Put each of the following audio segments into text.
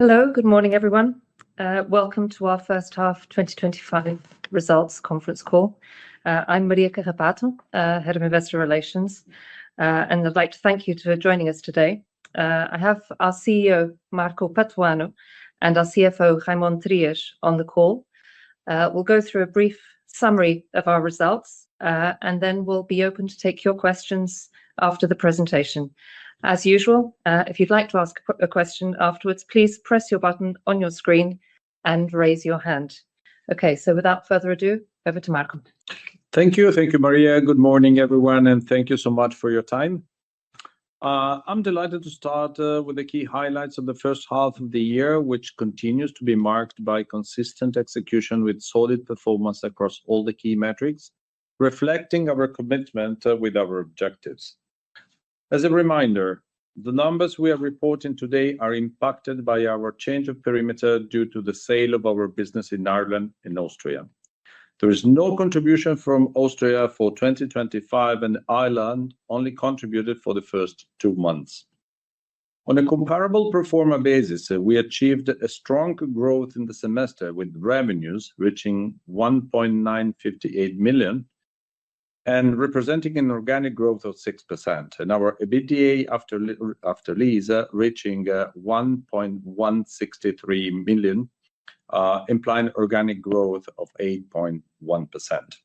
Hello, good morning, everyone. Welcome to our first half 2025 results conference call. I'm Maria Carrapato, Head of Investor Relations, and I'd like to thank you for joining us today. I have our CEO, Marco Patuano, and our CFO, Raimon Trias, on the call. We'll go through a brief summary of our results, and then we'll be open to take your questions after the presentation. As usual, if you'd like to ask a question afterwards, please press your button on your screen and raise your hand. Okay, so without further ado, over to Marco. Thank you, Maria. Good morning, everyone, and thank you so much for your time. I'm delighted to start with the key highlights of the first half of the year, which continues to be marked by consistent execution with solid performance across all the key metrics, reflecting our commitment with our objectives. As a reminder, the numbers we are reporting today are impacted by our change of perimeter due to the sale of our business in Ireland and Austria. There is no contribution from Austria for 2025, and Ireland only contributed for the first 2 months. On a comparable pro forma basis, we achieved a strong growth in the semester, with revenues reaching 1.958 million and representing an organic growth of 6%, and our EBITDA after lease reaching 1.163 million, implying organic growth of 8.1%.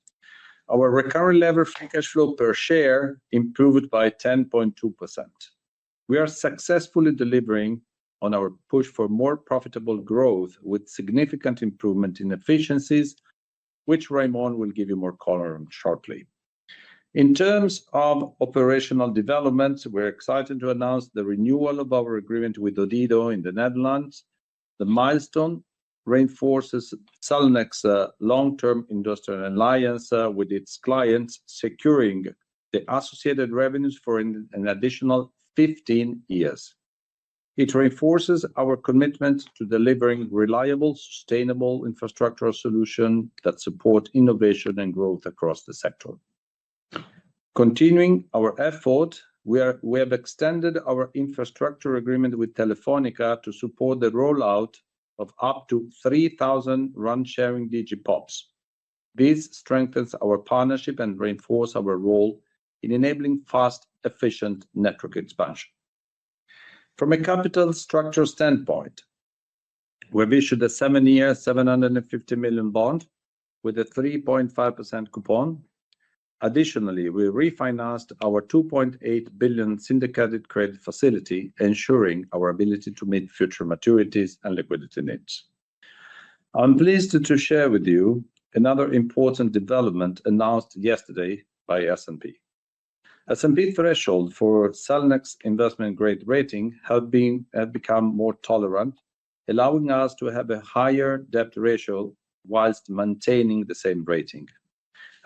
Our recurring levered free cash flow per share improved by 10.2%. We are successfully delivering on our push for more profitable growth with significant improvement in efficiencies, which Raimon will give you more color on shortly. In terms of operational developments, we're excited to announce the renewal of our agreement with Odido in the Netherlands. The milestone reinforces Cellnex long-term industrial alliance with its clients, securing the associated revenues for an additional 15 years. It reinforces our commitment to delivering reliable, sustainable infrastructural solutions that support innovation and growth across the sector. Continuing our effort, we have extended our infrastructure agreement with Telefónica to support the rollout of up to 3,000 RAN-sharing DigiPops. This strengthens our partnership and reinforces our role in enabling fast, efficient network expansion. From a capital structure standpoint, we've issued a 7-year, 750 million bond with a 3.5% coupon. Additionally, we refinanced our 2.8 billion syndicated credit facility, ensuring our ability to meet future maturities and liquidity needs. I'm pleased to share with you another important development announced yesterday by S&P. S&P threshold for Cellnex investment grade rating have become more tolerant, allowing us to have a higher debt ratio whilst maintaining the same rating.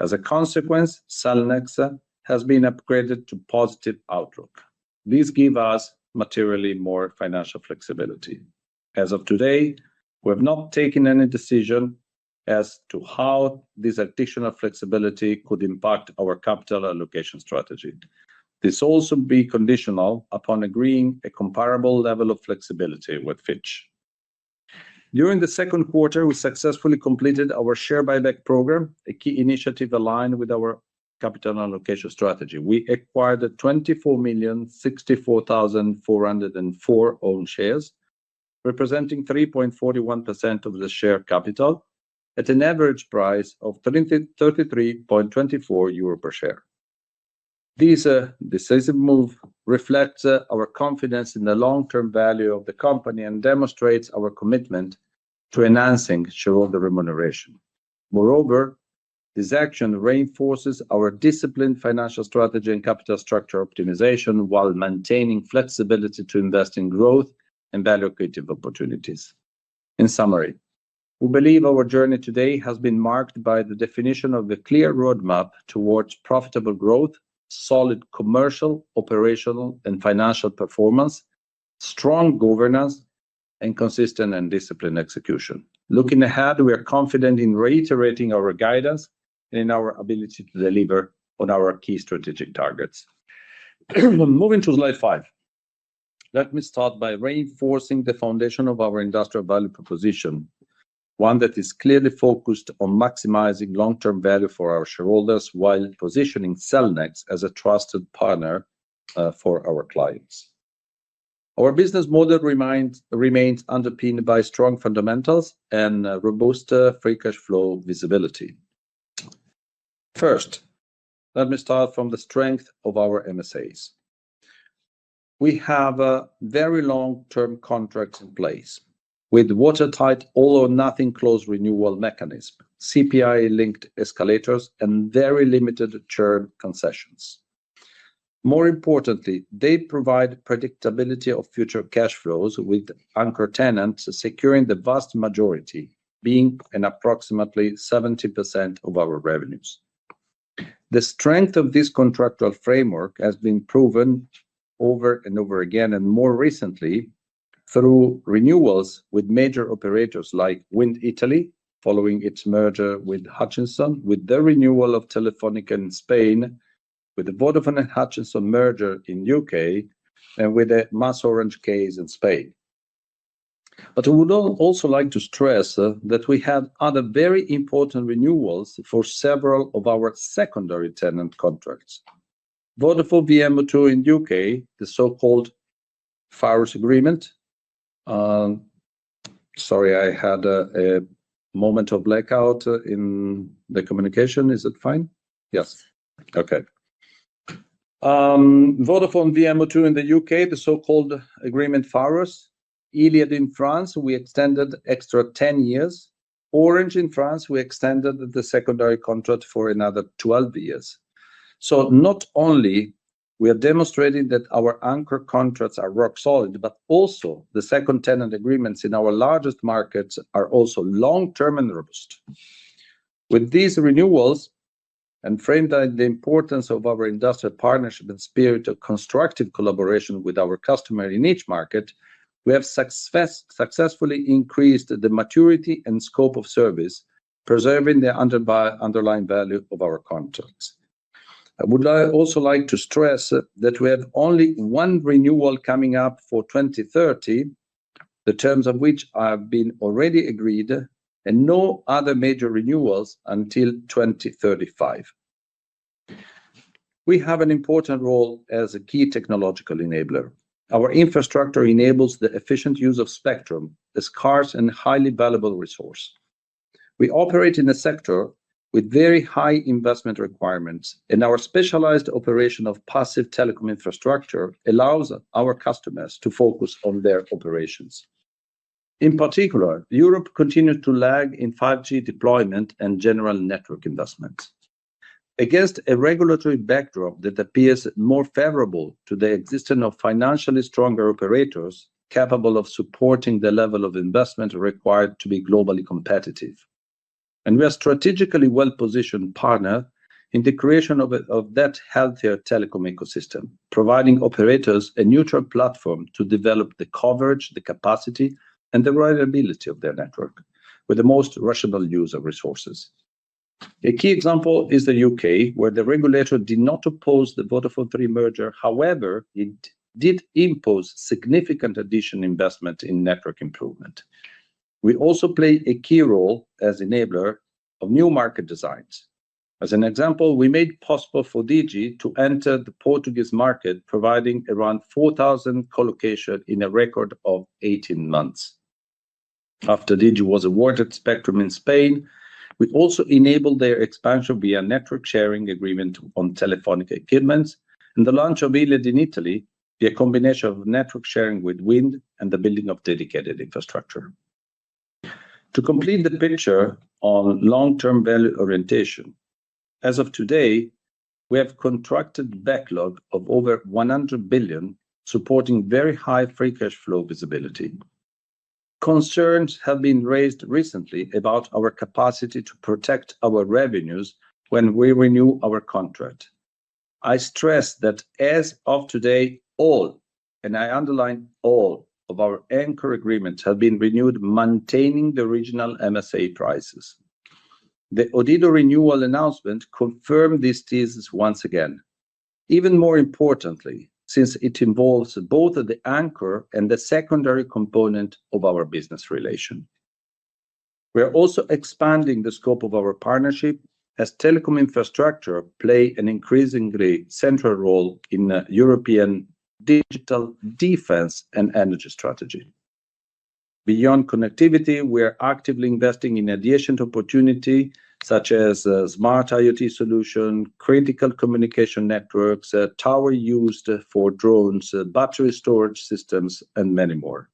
As a consequence, Cellnex has been upgraded to positive outlook. This gives us materially more financial flexibility. As of today, we have not taken any decision as to how this additional flexibility could impact our capital allocation strategy. This will also be conditional upon agreeing a comparable level of flexibility with Fitch. During the second quarter, we successfully completed our share buyback program, a key initiative aligned with our capital allocation strategy. We acquired 24,064,404 own shares, representing 3.41% of the share capital, at an average price of 33.24 euro per share. This decisive move reflects our confidence in the long-term value of the company and demonstrates our commitment to enhancing shareholder remuneration. Moreover, this action reinforces our disciplined financial strategy and capital structure optimization while maintaining flexibility to invest in growth and value-creative opportunities. In summary, we believe our journey today has been marked by the definition of a clear roadmap towards profitable growth, solid commercial, operational, and financial performance, strong governance, and consistent and disciplined execution. Looking ahead, we are confident in reiterating our guidance and in our ability to deliver on our key strategic targets. Moving to slide 5. Let me start by reinforcing the foundation of our industrial value proposition, one that is clearly focused on maximizing long-term value for our shareholders while positioning Cellnex as a trusted partner for our clients. Our business model remains underpinned by strong fundamentals and robust free cash flow visibility. First, let me start from the strength of our MSAs. We have very long-term contracts in place with watertight all-or-nothing clause renewal mechanism, CPI-linked escalators, and very limited churn concessions. More importantly, they provide predictability of future cash flows, with anchor tenants securing the vast majority, being an approximately 70% of our revenues. The strength of this contractual framework has been proven over and over again, and more recently through renewals with major operators like Wind Italy, following its merger with Hutchison, with the renewal of Telefónica in Spain, with the Vodafone and Hutchison merger in UK, and with the MasOrange case in Spain. But I would also like to stress that we have other very important renewals for several of our secondary tenant contracts. Vodafone VMO2 in UK, the so-called Pharos agreement. Sorry, I had a moment of blackout in the communication. Is it fine? Yes. Okay. Vodafone VMO2 in the UK, the so-called agreement Pharos. Iliad in France, we extended extra 10 years. Orange in France, we extended the secondary contract for another 12 years. So not only we are demonstrating that our anchor contracts are rock solid, but also the second tenant agreements in our largest markets are also long-term and robust. With these renewals, and framed by the importance of our industrial partnership and spirit of constructive collaboration with our customer in each market, we have successfully increased the maturity and scope of service, preserving the underlying value of our contracts. I would also like to stress that we have only one renewal coming up for 2030, the terms of which have been already agreed, and no other major renewals until 2035. We have an important role as a key technological enabler. Our infrastructure enables the efficient use of spectrum, a scarce and highly valuable resource. We operate in a sector with very high investment requirements, and our specialized operation of passive telecom infrastructure allows our customers to focus on their operations. In particular, Europe continues to lag in 5G deployment and general network investments. Against a regulatory backdrop that appears more favorable to the existence of financially stronger operators capable of supporting the level of investment required to be globally competitive. And we are strategically well-positioned partner in the creation of that healthier telecom ecosystem, providing operators a neutral platform to develop the coverage, the capacity, and the reliability of their network with the most rational use of resources. A key example is the UK, where the regulator did not oppose the Vodafone 3 merger. However, it did impose significant additional investment in network improvement. We also play a key role as enabler of new market designs. As an example, we made possible for Digi to enter the Portuguese market, providing around 4,000 colocation in a record of 18 months. After Digi was awarded spectrum in Spain, we also enabled their expansion via network sharing agreement on Telefónica equipment, and the launch of Iliad in Italy via a combination of network sharing with Wind and the building of dedicated infrastructure. To complete the picture on long-term value orientation, as of today, we have contracted backlog of over 100 billion, supporting very high free cash flow visibility. Concerns have been raised recently about our capacity to protect our revenues when we renew our contract. I stress that as of today, all, and I underline all, of our anchor agreements have been renewed, maintaining the original MSA prices. The Odido renewal announcement confirmed this thesis once again. Even more importantly, since it involves both the anchor and the secondary component of our business relation. We are also expanding the scope of our partnership as telecom infrastructure play an increasingly central role in European digital defense and energy strategy. Beyond connectivity, we are actively investing in adjacent opportunity such as smart IoT solution, critical communication networks, tower used for drones, battery storage systems, and many more.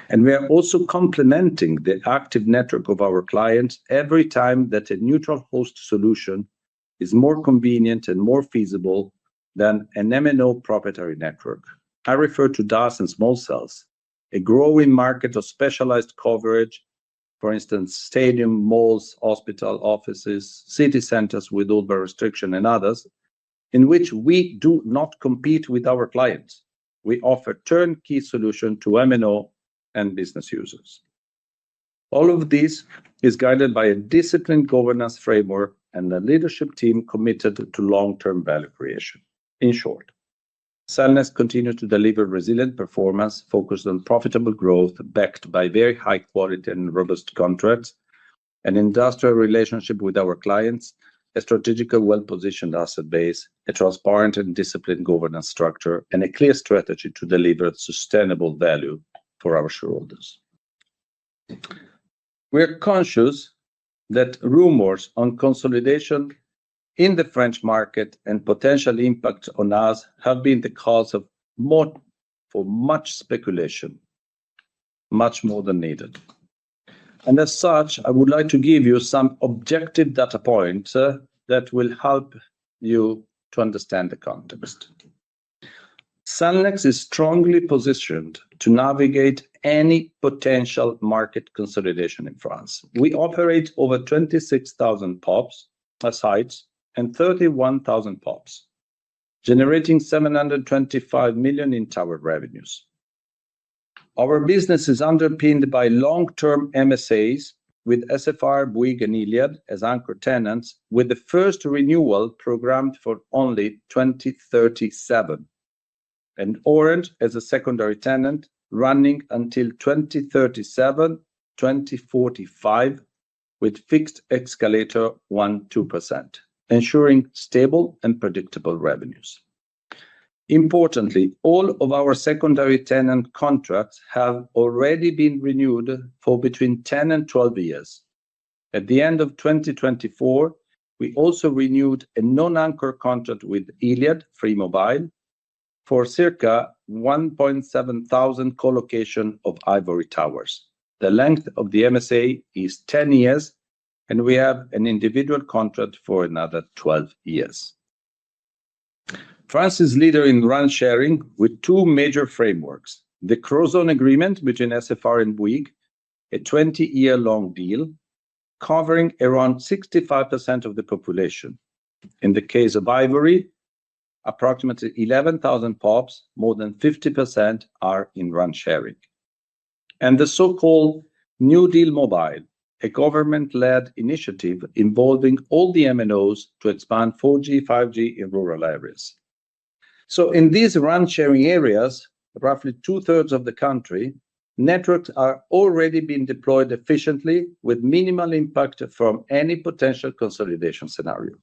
And we are also complementing the active network of our clients every time that a neutral host solution is more convenient and more feasible than an MNO proprietary network. I refer to DAS and small cells, a growing market of specialized coverage, for instance, stadium, malls, hospital, offices, city centers with urban restriction and others, in which we do not compete with our clients. We offer turnkey solution to MNO and business users. All of this is guided by a disciplined governance framework and a leadership team committed to long-term value creation. In short, Cellnex continues to deliver resilient performance focused on profitable growth, backed by very high quality and robust contracts, an industrial relationship with our clients, a strategically well-positioned asset base, a transparent and disciplined governance structure, and a clear strategy to deliver sustainable value for our shareholders. We are conscious that rumors on consolidation in the French market and potential impact on us have been the cause of much speculation, much more than needed. And as such, I would like to give you some objective data points that will help you to understand the context. Cellnex is strongly positioned to navigate any potential market consolidation in France. We operate over 26,000 POPs, sites, and 31,000 POPs, generating 725 million in tower revenues. Our business is underpinned by long-term MSAs with SFR, Bouygues, and Iliad as anchor tenants, with the first renewal programmed for only 2037, and Orange as a secondary tenant running until 2037-2045 with fixed escalator 1-2%, ensuring stable and predictable revenues. Importantly, all of our secondary tenant contracts have already been renewed for between 10 and 12 years. At the end of 2024, we also renewed a non-anchor contract with Iliad Free Mobile for circa 1,700 co-location of ivory towers. The length of the MSA is 10 years, and we have an individual contract for another 12 years. France is leader in RAN sharing with two major frameworks. The Crozon agreement between SFR and Bouygues, a 20-year-long deal covering around 65% of the population. In the case of Ivory, approximately 11,000 POPs, more than 50% are in RAN sharing. And the so-called New Deal Mobile, a government-led initiative involving all the MNOs to expand 4G, 5G in rural areas. So in these RAN sharing areas, roughly 2/3 of the country, networks are already being deployed efficiently with minimal impact from any potential consolidation scenario.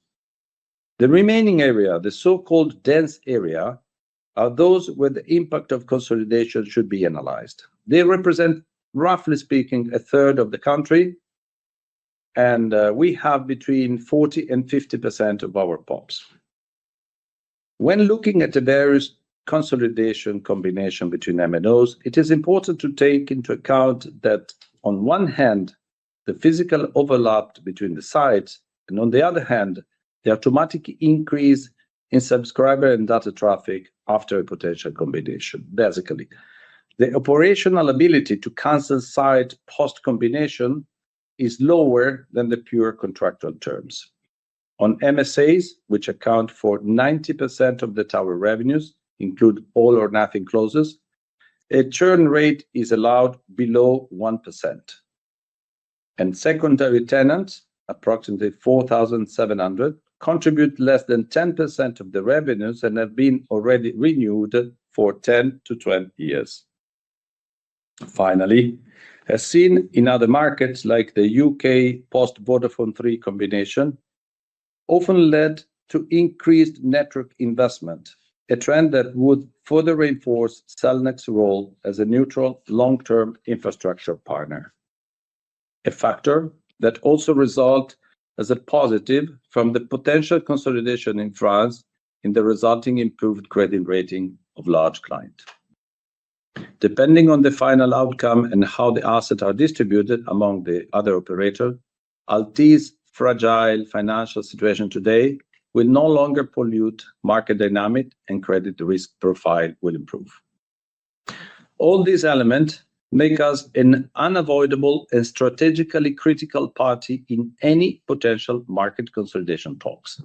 The remaining area, the so-called dense area, are those where the impact of consolidation should be analyzed. They represent, roughly speaking, 1/3 of the country, and we have between 40 and 50% of our POPs. When looking at the various consolidation combination between MNOs, it is important to take into account that on one hand, the physical overlap between the sites, and on the other hand, the automatic increase in subscriber and data traffic after a potential combination. Basically, the operational ability to cancel site post-combination is lower than the pure contractual terms. On MSAs, which account for 90% of the tower revenues, include all or nothing clauses, a churn rate is allowed below 1%. And secondary tenants, approximately 4,700, contribute less than 10% of the revenues and have been already renewed for 10 to 20 years. Finally, as seen in other markets like the UK post-Vodafone 3 combination, often led to increased network investment, a trend that would further reinforce Cellnex's role as a neutral long-term infrastructure partner. A factor that also results as a positive from the potential consolidation in France in the resulting improved credit rating of large clients. Depending on the final outcome and how the assets are distributed among the other operators, Altice's fragile financial situation today will no longer pollute market dynamic and credit risk profile will improve. All these elements make us an unavoidable and strategically critical party in any potential market consolidation talks.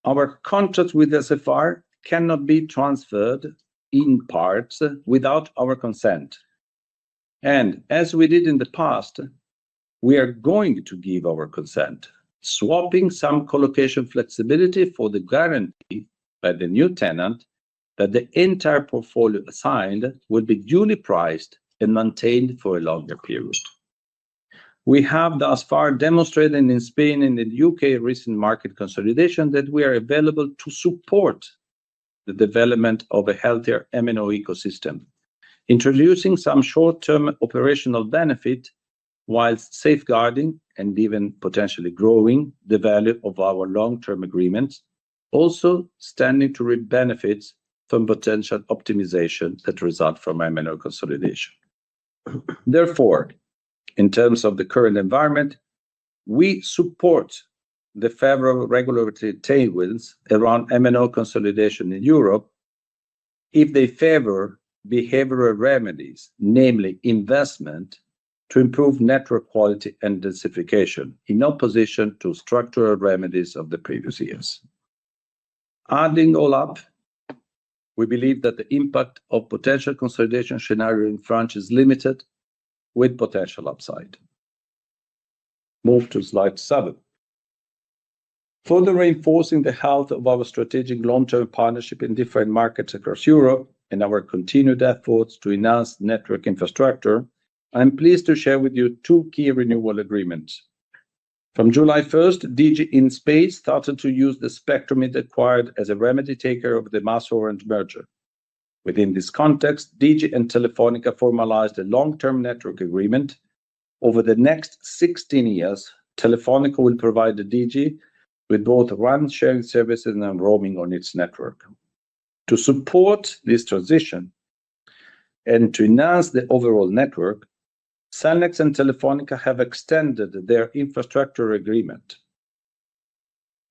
Our contract with SFR cannot be transferred in parts without our consent. And as we did in the past, we are going to give our consent, swapping some colocation flexibility for the guarantee by the new tenant that the entire portfolio assigned will be duly priced and maintained for a longer period. We have thus far demonstrated in Spain and in the UK recent market consolidation that we are available to support the development of a healthier MNO ecosystem, introducing some short-term operational benefit whilst safeguarding and even potentially growing the value of our long-term agreements, also standing to reap benefits from potential optimization that result from MNO consolidation. Therefore, in terms of the current environment, we support the favorable regulatory tailwinds around MNO consolidation in Europe if they favor behavioral remedies, namely investment, to improve network quality and densification, in opposition to structural remedies of the previous years. Adding all up, we believe that the impact of potential consolidation scenario in France is limited, with potential upside. Move to slide 7. Further reinforcing the health of our strategic long-term partnership in different markets across Europe and our continued efforts to enhance network infrastructure, I'm pleased to share with you 2 key renewal agreements. From July 1st, DG in Spain started to use the spectrum it acquired as a remedy taker of the MasOrange merger. Within this context, DG and Telefónica formalized a long-term network agreement. Over the next 16 years, Telefónica will provide the DG with both RAN sharing services and roaming on its network. To support this transition and to enhance the overall network, Cellnex and Telefónica have extended their infrastructure agreement.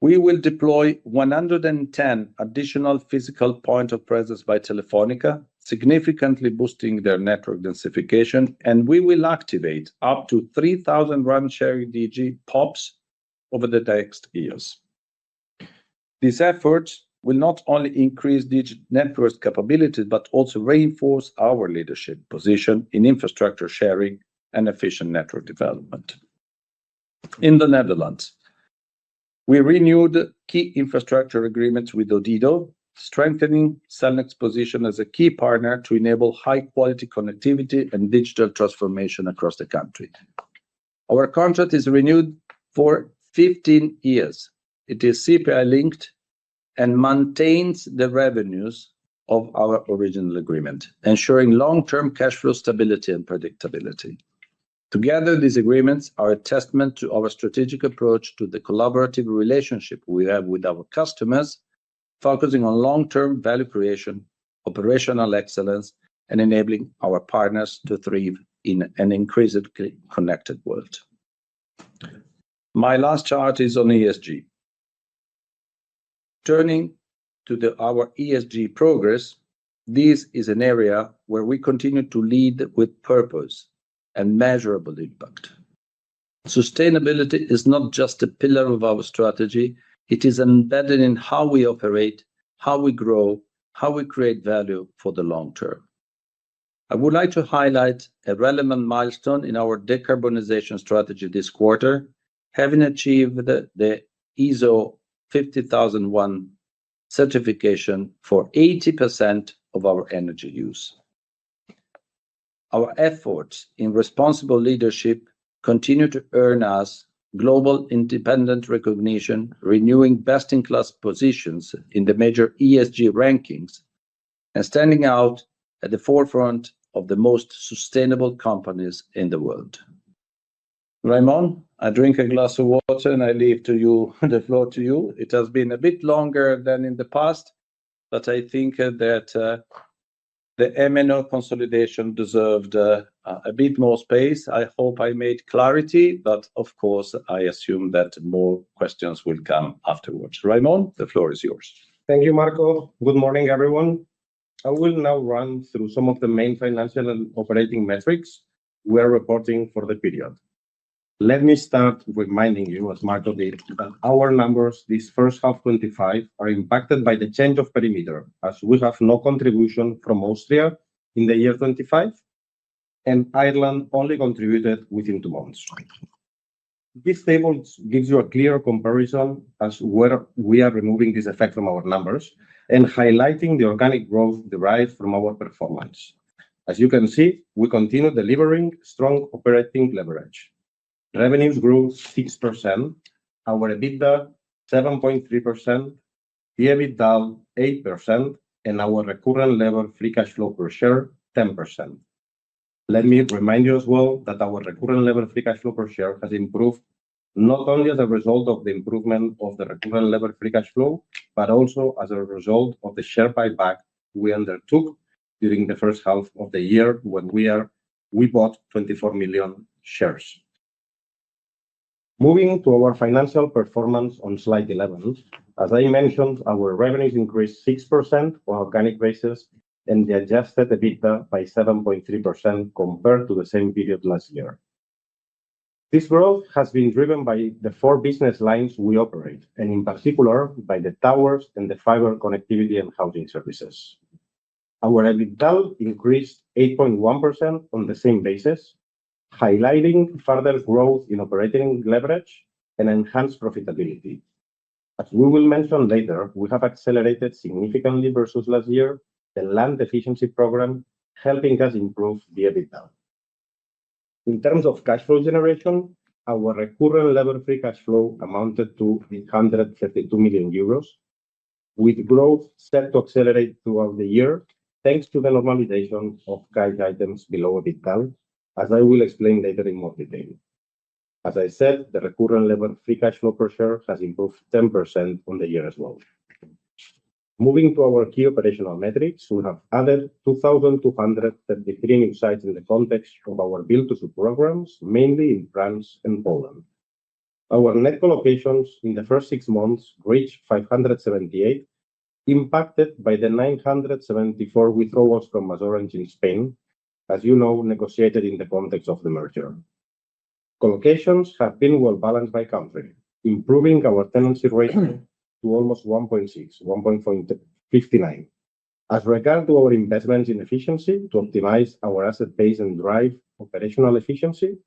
We will deploy 110 additional physical points of presence by Telefónica, significantly boosting their network densification, and we will activate up to 3,000 RAN sharing DG POPs over the next years. These efforts will not only increase DG network capabilities, but also reinforce our leadership position in infrastructure sharing and efficient network development. In the Netherlands, we renewed key infrastructure agreements with Odido, strengthening Cellnex's position as a key partner to enable high-quality connectivity and digital transformation across the country. Our contract is renewed for 15 years. It is CPI-linked and maintains the revenues of our original agreement, ensuring long-term cash flow stability and predictability. Together, these agreements are a testament to our strategic approach to the collaborative relationship we have with our customers, focusing on long-term value creation, operational excellence, and enabling our partners to thrive in an increasingly connected world. My last chart is on ESG. Turning to our ESG progress, this is an area where we continue to lead with purpose and measurable impact. Sustainability is not just a pillar of our strategy, it is embedded in how we operate, how we grow, how we create value for the long term. I would like to highlight a relevant milestone in our decarbonization strategy this quarter, having achieved the ISO 50001 certification for 80% of our energy use. Our efforts in responsible leadership continue to earn us global independent recognition, renewing best-in-class positions in the major ESG rankings and standing out at the forefront of the most sustainable companies in the world. Raimon, I drink a glass of water and I leave the floor to you. It has been a bit longer than in the past, but I think that the MNO consolidation deserved a bit more space. I hope I made clarity, but of course, I assume that more questions will come afterwards. Raimon, the floor is yours. Thank you, Marco. Good morning, everyone. I will now run through some of the main financial and operating metrics we are reporting for the period. Let me start reminding you, as Marco did, that our numbers this first half 25 are impacted by the change of perimeter, as we have no contribution from Austria in the year 25, and Ireland only contributed within 2 months. This table gives you a clear comparison as where we are removing this effect from our numbers and highlighting the organic growth derived from our performance. As you can see, we continue delivering strong operating leverage. Revenues grew 6%, our EBITDA 7.3%, the EBITDA 8%, and our recurrent level free cash flow per share 10%. Let me remind you as well that our recurrent level free cash flow per share has improved not only as a result of the improvement of the recurrent level free cash flow, but also as a result of the share buyback we undertook during the first half of the year when we bought 24 million shares. Moving to our financial performance on slide 11, as I mentioned, our revenues increased 6% on organic basis and the adjusted EBITDA by 7.3% compared to the same period last year. This growth has been driven by the 4 business lines we operate, and in particular by the towers and the fiber connectivity and housing services. Our EBITDA increased 8.1% on the same basis, highlighting further growth in operating leverage and enhanced profitability. As we will mention later, we have accelerated significantly versus last year the land efficiency program, helping us improve the EBITDA. In terms of cash flow generation, our recurrent level free cash flow amounted to 832 million euros, with growth set to accelerate throughout the year thanks to the normalization of cash items below EBITDA, as I will explain later in more detail. As I said, the recurrent level free cash flow per share has improved 10% on the year as well. Moving to our key operational metrics, we have added 2,233 new sites in the context of our build-to-suit programs, mainly in France and Poland. Our net collocations in the first 6 months reached 578, impacted by the 974 withdrawals from MasOrange in Spain, as you know, negotiated in the context of the merger. Collocations have been well balanced by country, improving our tenancy ratio to almost 1.59. As regard to our investments in efficiency to optimize our asset base and drive operational efficiency,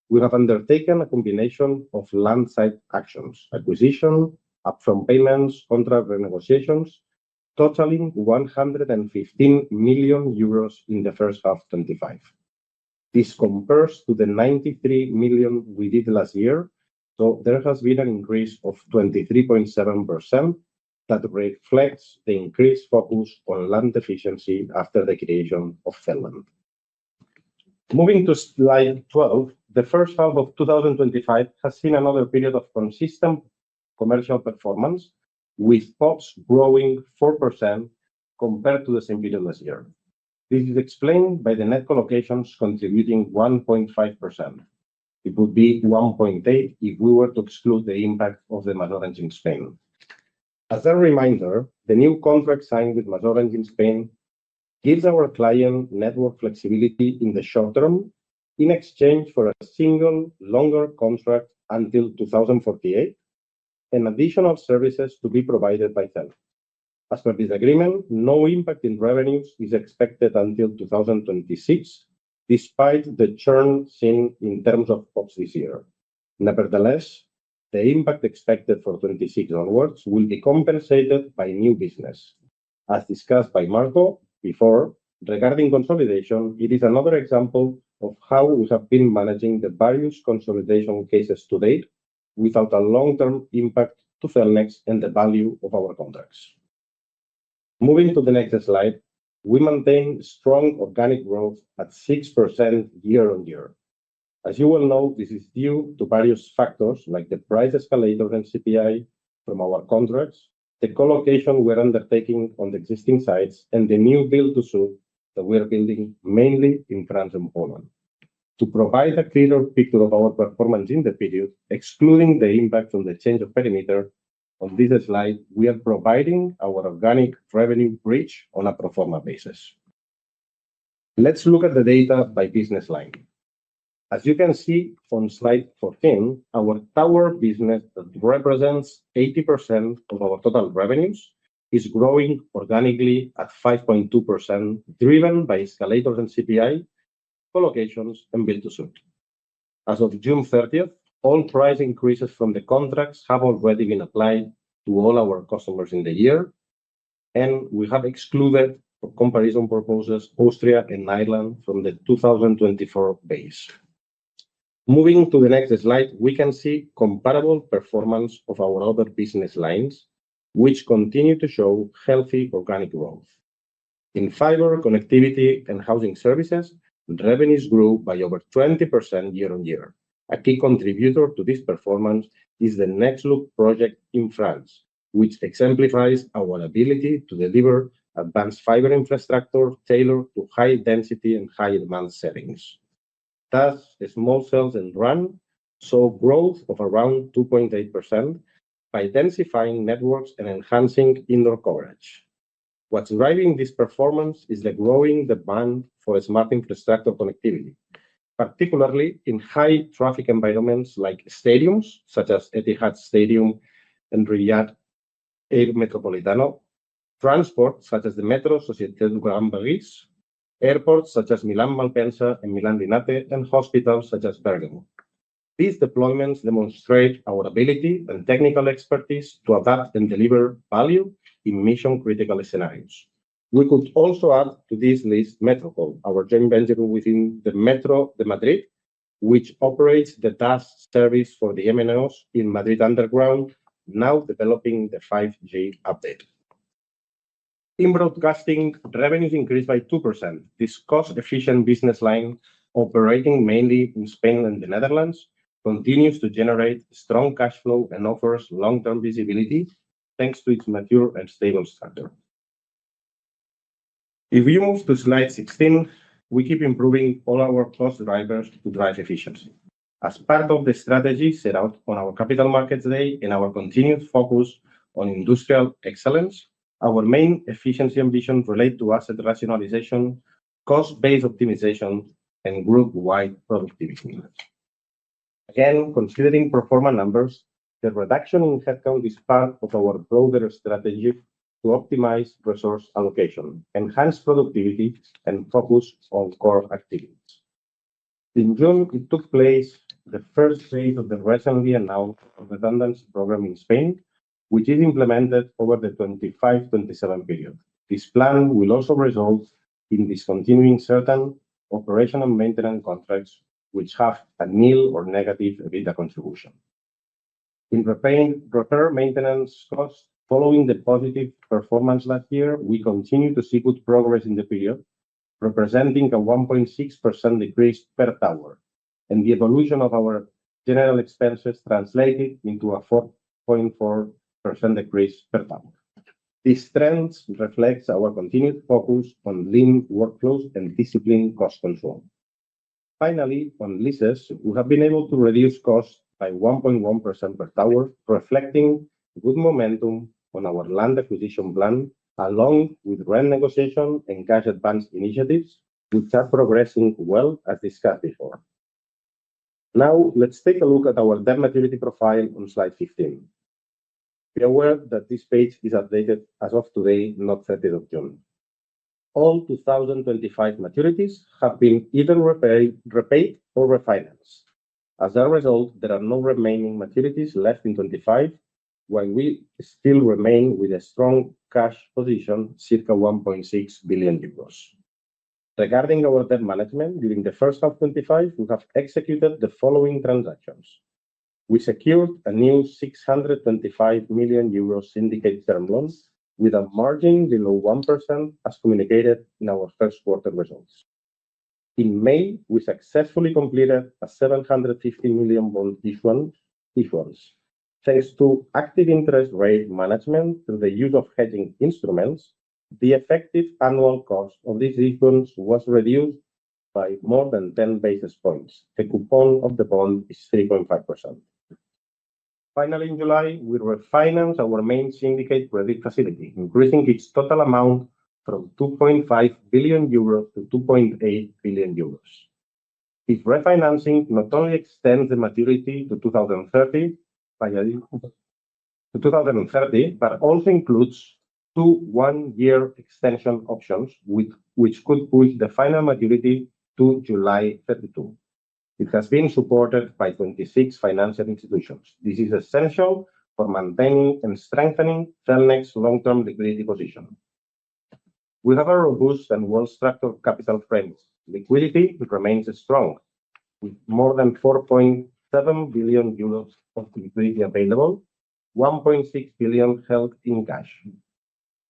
we have undertaken a combination of land site actions, acquisition, upfront payments, contract renegotiations, totaling 115 million euros in the first half 25. This compares to the 93 million we did last year, so there has been an increase of 23.7% that reflects the increased focus on land efficiency after the creation of Cellnex. Moving to slide 12, the first half of 2025 has seen another period of consistent commercial performance, with POPs growing 4% compared to the same period last year. This is explained by the net collocations contributing 1.5%. It would be 1.8 if we were to exclude the impact of the MasOrange in Spain. As a reminder, the new contract signed with MasOrange in Spain gives our client network flexibility in the short term in exchange for a single longer contract until 2048 and additional services to be provided by Cellnex. As per this agreement, no impact in revenues is expected until 2026, despite the churn seen in terms of POPs this year. Nevertheless, the impact expected for 2026 onwards will be compensated by new business. As discussed by Marco before, regarding consolidation, it is another example of how we have been managing the various consolidation cases to date without a long-term impact to Cellnex and the value of our contracts. Moving to the next slide, we maintain strong organic growth at 6% year-on-year. As you well know, this is due to various factors like the price escalator and CPI from our contracts, the co-location we're undertaking on the existing sites, and the new build-to-suit that we're building mainly in France and Poland. To provide a clearer picture of our performance in the period, excluding the impact on the change of perimeter, on this slide, we are providing our organic revenue bridge on a pro forma basis. Let's look at the data by business line. As you can see on slide 14, our tower business that represents 80% of our total revenues is growing organically at 5.2%, driven by escalators and CPI, co-locations, and build-to-suit. As of June 30th, all price increases from the contracts have already been applied to all our customers in the year, and we have excluded, for comparison purposes, Austria and Ireland from the 2024 base. Moving to the next slide, we can see comparable performance of our other business lines, which continue to show healthy organic growth. In fiber, connectivity, and housing services, revenues grew by over 20% year-on-year. A key contributor to this performance is the Nexloop project in France, which exemplifies our ability to deliver advanced fiber infrastructure tailored to high density and high demand settings. Thus, small cells and RAN saw growth of around 2.8% by densifying networks and enhancing indoor coverage. What's driving this performance is the growing demand for smart infrastructure connectivity, particularly in high traffic environments like stadiums, such as Etihad Stadium and Riyadh Air Metropolitano, transport, such as the Metro Société du Grand Paris, airports such as Milan Malpensa and Milan Linate, and hospitals such as Bergamo. These deployments demonstrate our ability and technical expertise to adapt and deliver value in mission-critical scenarios. We could also add to this list Metropol, our joint venture within the Metro de Madrid, which operates the DAS service for the MNOs in Madrid Underground, now developing the 5G update. In broadcasting, revenues increased by 2%. This cost-efficient business line, operating mainly in Spain and the Netherlands, continues to generate strong cash flow and offers long-term visibility thanks to its mature and stable structure. If we move to slide 16, we keep improving all our cost drivers to drive efficiency. As part of the strategy set out on our Capital Markets Day and our continued focus on industrial excellence, our main efficiency ambitions relate to asset rationalization, cost-based optimization, and group-wide productivity. Again, considering pro forma numbers, the reduction in headcount is part of our broader strategy to optimize resource allocation, enhance productivity, and focus on core activities. In June, it took place the first phase of the recently announced redundancy program in Spain, which is implemented over the 25-27 period. This plan will also result in discontinuing certain operation and maintenance contracts which have a nil or negative EBITDA contribution. In repair maintenance costs, following the positive performance last year, we continue to see good progress in the period, representing a 1.6% decrease per tower, and the evolution of our general expenses translated into a 4.4% decrease per tower. This trend reflects our continued focus on lean workflows and disciplined cost control. Finally, on leases, we have been able to reduce costs by 1.1% per tower, reflecting good momentum on our land acquisition plan, along with rent negotiation and cash advance initiatives, which are progressing well as discussed before. Now, let's take a look at our debt maturity profile on slide 15. Be aware that this page is updated as of today, not 30th of June. All 2025 maturities have been either repaid or refinanced. As a result, there are no remaining maturities left in 2025, while we still remain with a strong cash position, circa 1.6 billion euros. Regarding our debt management, during the first half of 2025, we have executed the following transactions. We secured a new 625 million euro syndicated term loan with a margin below 1% as communicated in our first quarter results. In May, we successfully completed a 750 million bond issuance. Thanks to active interest rate management through the use of hedging instruments, the effective annual cost of this issuance was reduced by more than 10 basis points. The coupon of the bond is 3.5%. Finally, in July, we refinanced our main syndicate credit facility, increasing its total amount from 2.5 billion euros to 2.8 billion euros. This refinancing not only extends the maturity to 2030, but also includes two one-year extension options, which could push the final maturity to July 32. It has been supported by 26 financial institutions. This is essential for maintaining and strengthening Cellnex's long-term liquidity position. We have a robust and well-structured capital frame. Liquidity remains strong, with more than 4.7 billion euros of liquidity available, 1.6 billion held in cash,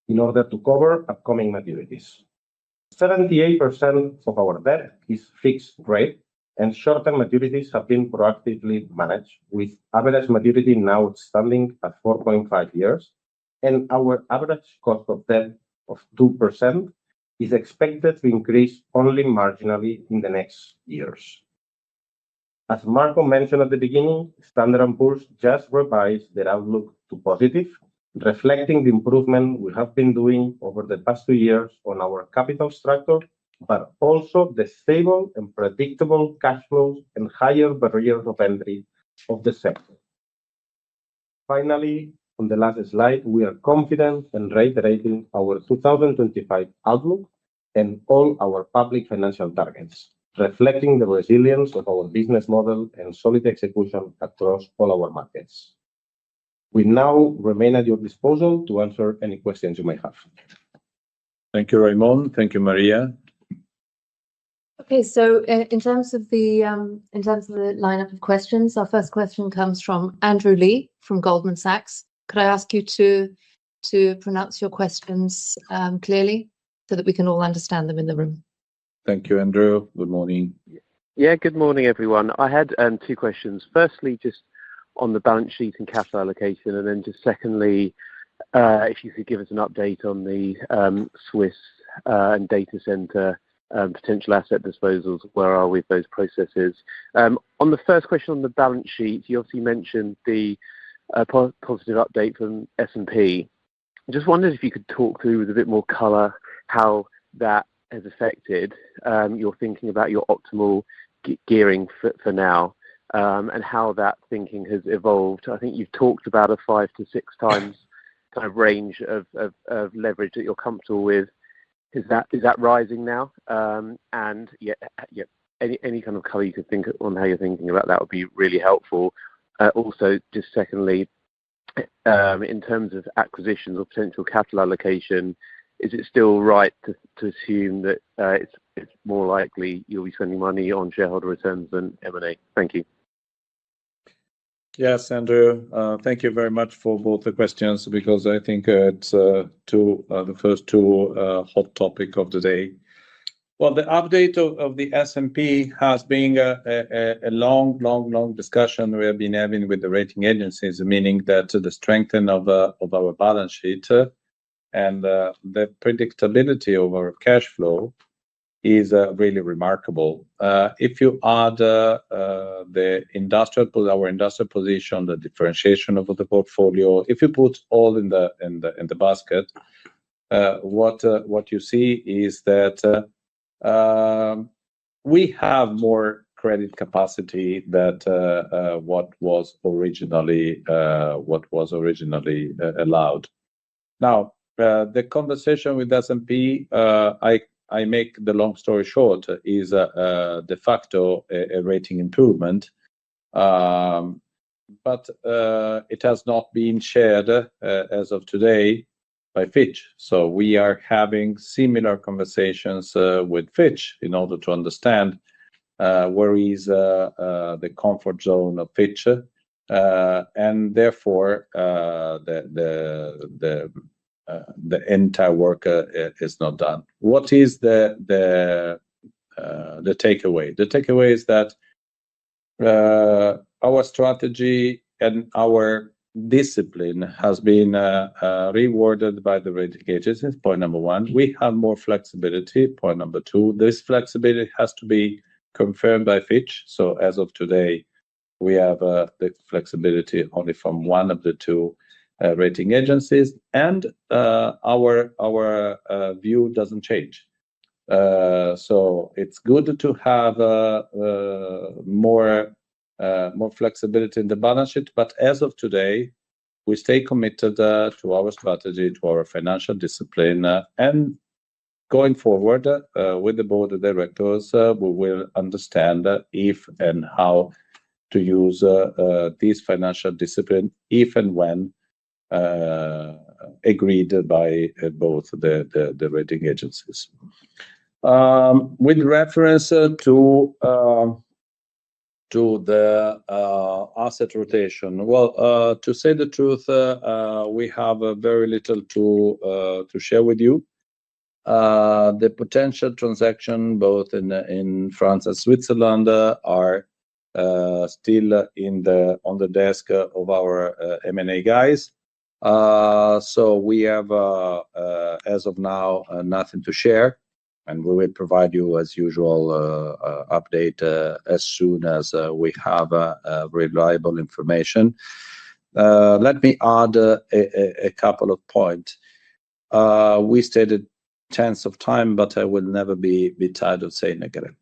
in order to cover upcoming maturities. 78% of our debt is fixed rate, and short-term maturities have been proactively managed, with average maturity now standing at 4.5 years, and our average cost of debt of 2% is expected to increase only marginally in the next years. As Marco mentioned at the beginning, Standard & Poor's just revised their outlook to positive, reflecting the improvement we have been doing over the past 2 years on our capital structure, but also the stable and predictable cash flows and higher barriers of entry of the sector. Finally, on the last slide, we are confident in reiterating our 2025 outlook and all our public financial targets, reflecting the resilience of our business model and solid execution across all our markets. We now remain at your disposal to answer any questions you may have. Thank you, Raimon. Thank you, Maria. Okay, so in terms of the lineup of questions, our first question comes from Andrew Lee from Goldman Sachs. Could I ask you to pronounce your questions clearly so that we can all understand them in the room? Thank you, Andrew. Good morning. Yeah, good morning, everyone. I had 2 questions. Firstly, just on the balance sheet and capital allocation, and then just secondly, if you could give us an update on the Swiss and data center potential asset disposals. Where are we with those processes? On the first question on the balance sheet, you obviously mentioned the positive update from S&P. I just wondered if you could talk through with a bit more colour how that has affected your thinking about your optimal gearing for now, and how that thinking has evolved. I think you've talked about a 5 to 6 times kind of range of leverage that you're comfortable with. Is that rising now? And any kind of colour you could think on how you're thinking about that would be really helpful. Also, just secondly, in terms of acquisitions or potential capital allocation, is it still right to assume that it's more likely you'll be spending money on shareholder returns than M&A? Thank you. Yes, Andrew. Thank you very much for both the questions, because I think it's the first 2 hot topic of the day. Well, the update of the S&P has been a long discussion we have been having with the rating agencies, meaning that the strengthening of our balance sheet and the predictability of our cash flow is really remarkable. If you add our industrial position, the differentiation of the portfolio, if you put all in the basket, what you see is that we have more credit capacity than what was originally allowed. Now, the conversation with S&P, I make the long story short, is de facto a rating improvement, But it has not been shared as of today by Fitch. So we are having similar conversations with Fitch in order to understand where is the comfort zone of Fitch, and therefore the entire work is not done. What is the takeaway? The takeaway is that our strategy and our discipline has been rewarded by the rating agencies. Point number one. We have more flexibility. Point number two. This flexibility has to be confirmed by Fitch. So as of today, we have the flexibility only from one of the two rating agencies, and our view doesn't change. So it's good to have more flexibility in the balance sheet. But as of today, we stay committed to our strategy, to our financial discipline, and going forward with the board of directors, we will understand if and how to use this financial discipline if and when agreed by both the rating agencies. With reference to the asset rotation, well, to say the truth, we have very little to share with you. The potential transaction both in France and Switzerland are still on the desk of our M&A guys. So we have as of now nothing to share, and we will provide you as usual update as soon as we have reliable information. Let me add a couple of points. We stated tens of times, but I will never be tired of saying again.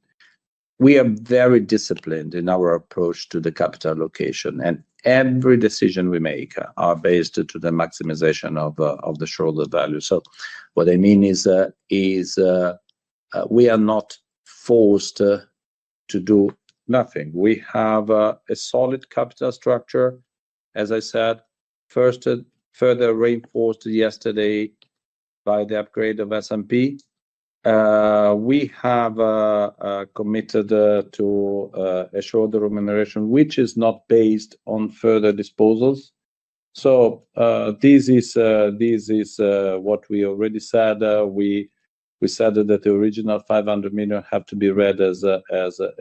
We are very disciplined in our approach to the capital allocation, and every decision we make are based to the maximization of the shareholder value. So what I mean is we are not forced to do nothing. We have a solid capital structure, as I said, further reinforced yesterday by the upgrade of S&P. We have committed to a shareholder remuneration which is not based on further disposals. So this is what we already said. We said that the original 500 million have to be read as a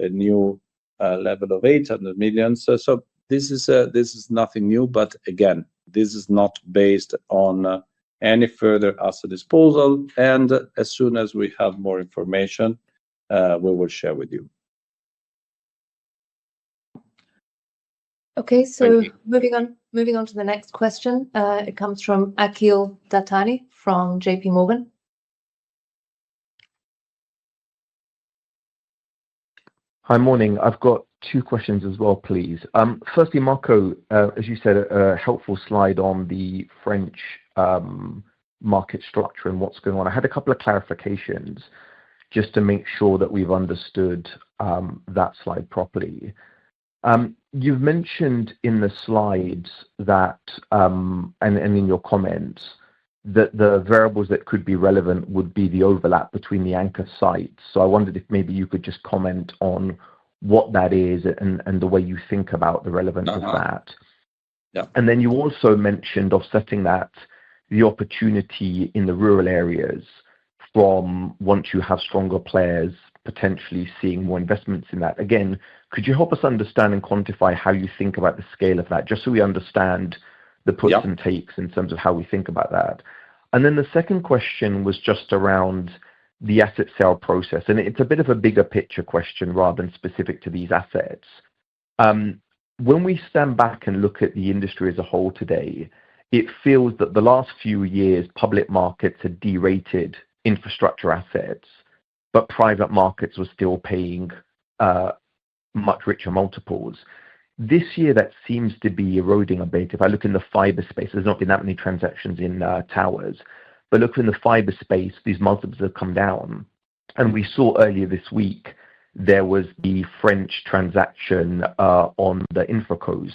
new level of 800 million. So this is nothing new, but again, this is not based on any further asset disposal, and as soon as we have more information, we will share with you. Okay, so moving on to the next question. It comes from Akhil Dattani from JP Morgan. Hi, morning. I've got two questions as well, please. Firstly, Marco, as you said, a helpful slide on the French market structure and what's going on. I had a couple of clarifications just to make sure that we've understood that slide properly. You've mentioned in the slides that, and in your comments, that the variables that could be relevant would be the overlap between the anchor sites. So I wondered if maybe you could just comment on what that is and the way you think about the relevance of that. Yeah. And then you also mentioned offsetting that the opportunity in the rural areas from once you have stronger players potentially seeing more investments in that. Again, could you help us understand and quantify how you think about the scale of that, just so we understand the puts and takes in terms of how we think about that? And then the second question was just around the asset sale process, and it's a bit of a bigger picture question rather than specific to these assets. When we stand back and look at the industry as a whole today, it feels that the last few years, public markets had derated infrastructure assets, but private markets were still paying much richer multiples. This year, that seems to be eroding a bit. If I look in the fiber space, there's not been that many transactions in towers, but look in the fiber space, these multiples have come down. And we saw earlier this week there was the French transaction on the infracos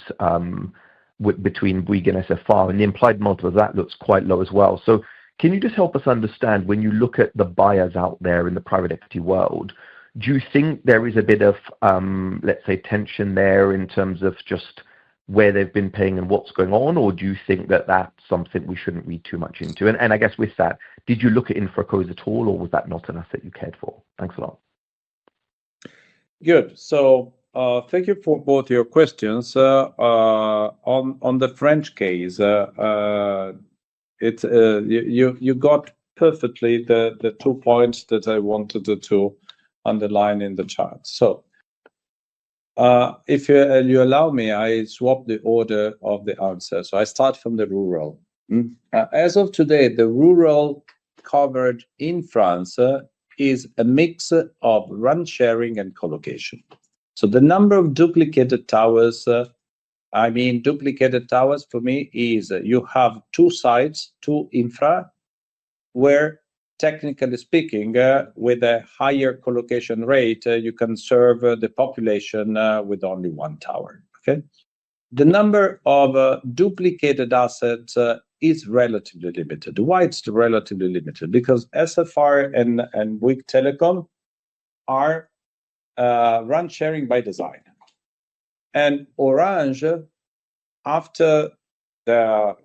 between Bouygues and SFR, and the implied multiple of that looks quite low as well. So can you just help us understand, when you look at the buyers out there in the private equity world, do you think there is a bit of, let's say, tension there in terms of just where they've been paying and what's going on, or do you think that that's something we shouldn't read too much into? And I guess with that, did you look at infracos at all, or was that not an asset you cared for? Thanks a lot. Good. So thank you for both your questions. On the French case, you got perfectly the 2 points that I wanted to underline in the chart. So if you allow me, I swap the order of the answer. So I start from the rural. As of today, the rural coverage in France is a mix of run sharing and colocation. So the number of duplicated towers, duplicated towers for me is you have two sites, two infra, where technically speaking, with a higher colocation rate, you can serve the population with only one tower. Okay, the number of duplicated assets is relatively limited. Why it's relatively limited? Because SFR and Bouygues Telecom are run sharing by design, and Orange, after the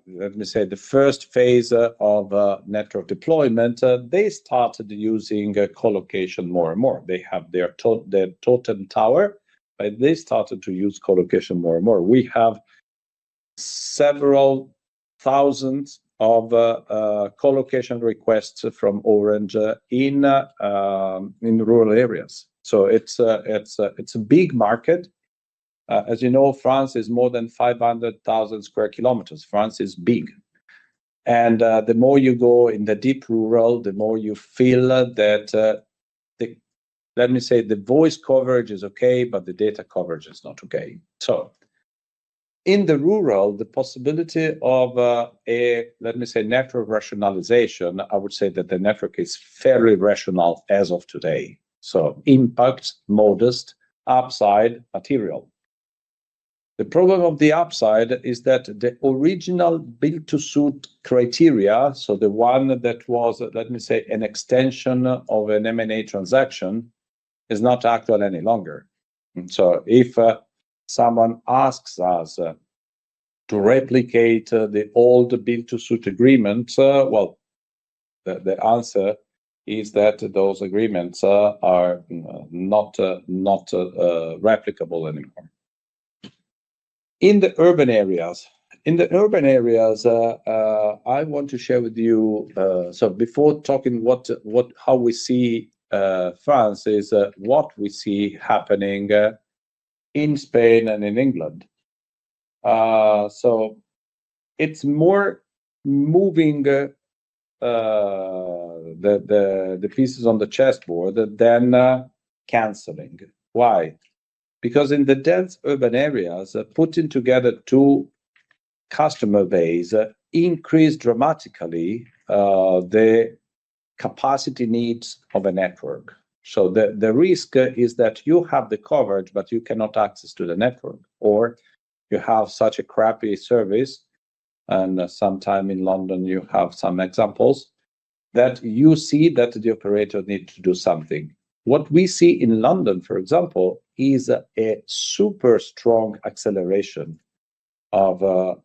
first phase of network deployment, they started using colocation more and more. They have their totem tower, but they started to use colocation more and more. We have several thousands of colocation requests from Orange in rural areas. So it's a big market. As you know, France is more than 500,000 square kilometers. France is big. And the more you go in the deep rural, the more you feel that, the voice coverage is okay, but the data coverage is not okay. So in the rural, the possibility of network rationalization, I would say that the network is fairly rational as of today. So impact, modest, upside, material. The problem of the upside is that the original build-to-suit criteria, so the one that was, an extension of an M&A transaction, is not actual any longer. And so if someone asks us to replicate the old build-to-suit agreement, the answer is that those agreements are not replicable anymore. In the urban areas, I want to share with you. So before talking how we see France is what we see happening in Spain and in England. So it's more moving the pieces on the chessboard than canceling. Why? Because in the dense urban areas, putting together two customer base increase dramatically the capacity needs of a network. So the risk is that you have the coverage, but you cannot access to the network, or you have such a crappy service, and sometime in London you have some examples, that you see that the operator needs to do something. What we see in London, for example, is a super strong acceleration of the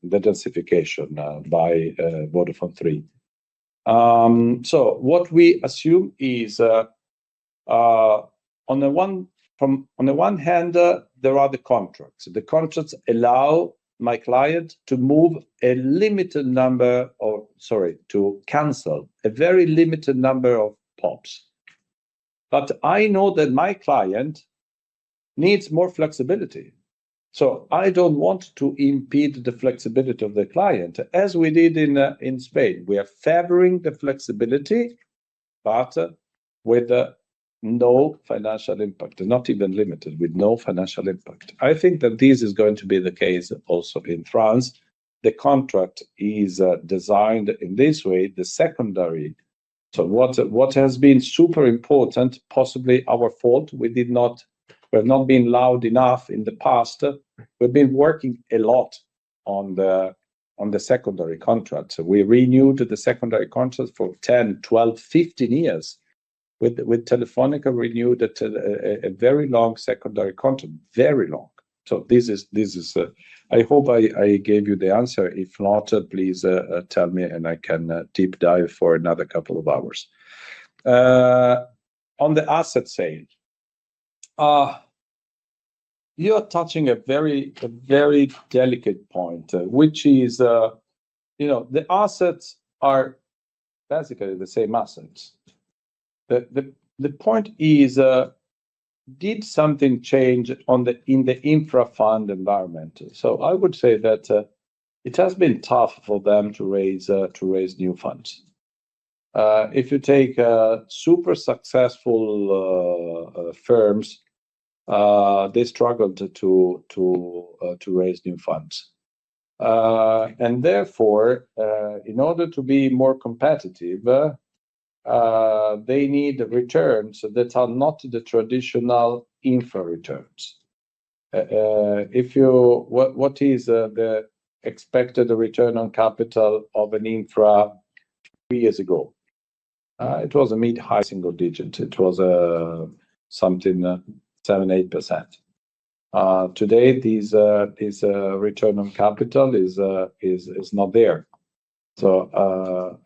densification by Vodafone 3. So what we assume is, on the one hand, there are the contracts. The contracts allow my client to move to cancel a very limited number of POPs. But I know that my client needs more flexibility. So I don't want to impede the flexibility of the client, as we did in Spain. We are favoring the flexibility, but with no financial impact, not even limited, with no financial impact. I think that this is going to be the case also in France. The contract is designed in this way. The secondary So what has been super important, possibly our fault, we have not been loud enough in the past. We've been working a lot on the secondary contract. So we renewed the secondary contract for 10, 12, 15 years. With Telefonica renewed a very long secondary contract, very long. So this is. I hope I gave you the answer. If not, please tell me, and I can deep dive for another couple of hours. On the asset sale, you are touching a very delicate point, which is, the assets are basically the same assets. The point is, did something change in the infra fund environment? So I would say that it has been tough for them to raise new funds. If you take super successful firms, they struggled to raise new funds, and therefore, in order to be more competitive, they need returns that are not the traditional infra returns. What is the expected return on capital of an infra 3 years ago? It was a mid-high single digit. It was something 7-8%. Today, this return on capital is not there. So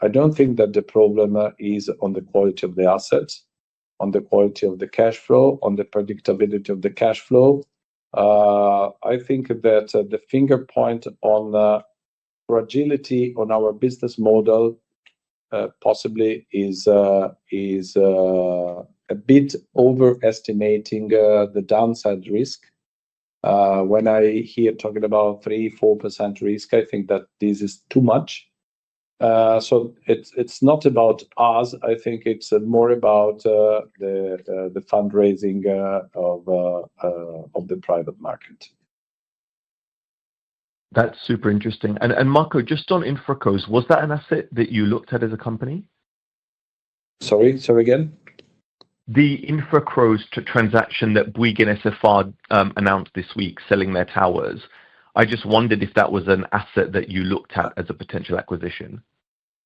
I don't think that the problem is on the quality of the assets, on the quality of the cash flow, on the predictability of the cash flow. I think that the finger point on fragility on our business model possibly is a bit overestimating the downside risk. When I hear talking about 3-4% risk, I think that this is too much. So it's not about us. I think it's more about the fundraising of the private market. That's super interesting. And Marco, just on InfraCos, was that an asset that you looked at as a company? Sorry again? The InfraCos transaction that Bouygues and SFR announced this week, selling their towers. I just wondered if that was an asset that you looked at as a potential acquisition.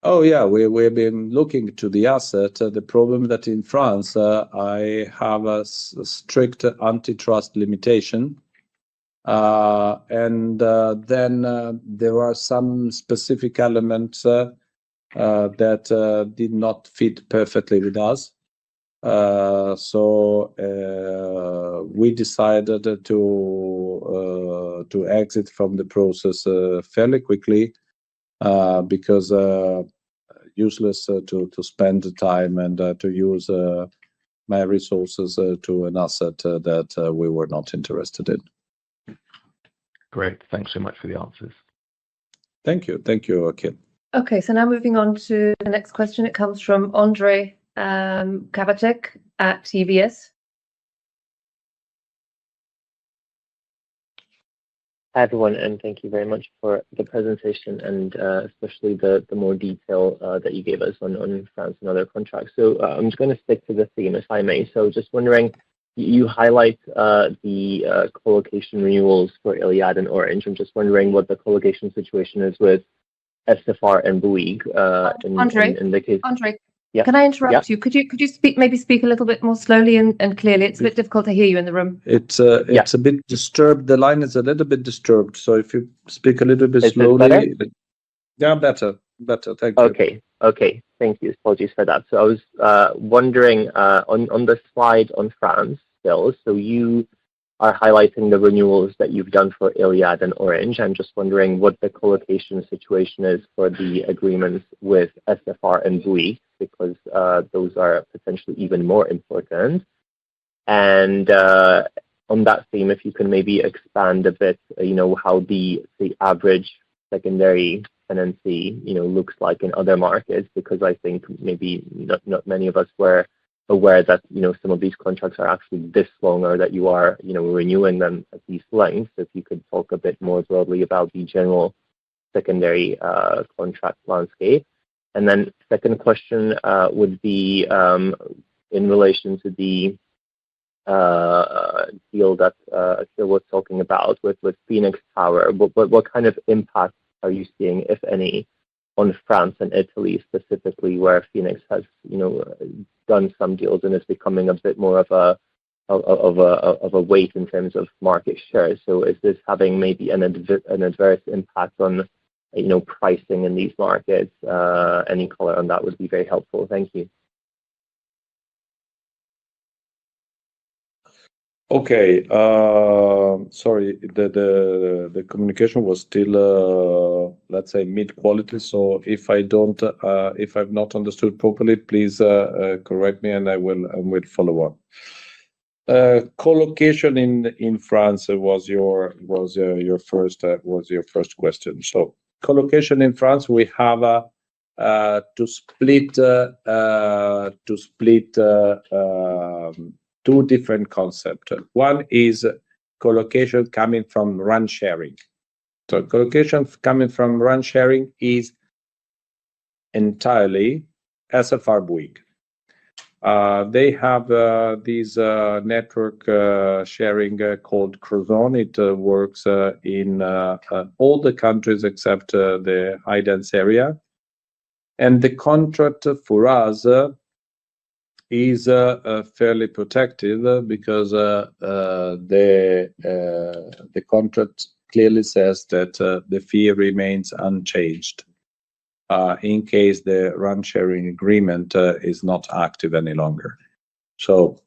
Oh yeah, we've been looking to the asset. The problem that in France, I have a strict antitrust limitation, and then there are some specific elements that did not fit perfectly with us. So we decided to exit from the process fairly quickly, because useless to spend the time and to use my resources to an asset that we were not interested in. Great. Thanks so much for the answers. Thank you, Akhil. Okay, so now moving on to the next question. It comes from Andrei Kavatek at UBS. Hi, everyone, and thank you very much for the presentation and especially the more detail that you gave us on France and other contracts. So I'm just going to stick to the theme, if I may. So just wondering, you highlight the co-location renewals for Iliad and Orange. I'm just wondering what the co-location situation is with SFR and Bouygues in the case. Andrei, Yeah. Can I interrupt you? Could you speak a little bit more slowly and clearly? It's a bit difficult to hear you in the room. It's a bit disturbed. The line is a little bit disturbed. So if you speak a little bit slowly, better. Thank you. Okay. Thank you. Apologies for that. So I was wondering on the slide on France still. So you are highlighting the renewals that you've done for Iliad and Orange. I'm just wondering what the co-location situation is for the agreements with SFR and Bouygues, because those are potentially even more important. And on that theme, if you can maybe expand a bit, how the average secondary tenancy, looks like in other markets, because I think maybe not many of us were aware that, some of these contracts are actually this long, or that you are, renewing them at these lengths. If you could talk a bit more broadly about the general secondary contract landscape. And then second question would be in relation to the deal that Akil was talking about with Phoenix Tower. What kind of impact are you seeing, if any, on France and Italy specifically, where Phoenix has done some deals and is becoming a bit more of a weight in terms of market share? So is this having maybe an adverse impact on pricing in these markets? Any color on that would be very helpful. Thank you. Okay. Sorry, the communication was still let's say mid-quality. So if I've not understood properly, please correct me, and I will follow up. Co-location in France was your first question. So co-location in France, we have to split two different concepts. One is co-location coming from RAN sharing. So co-location coming from RAN sharing is entirely SFR Bouygues. They have this network sharing called Crozon. It works in all the countries except the high-dense area. And the contract for us is fairly protected because the contract clearly says that the fee remains unchanged in case the RAN sharing agreement is not active any longer. So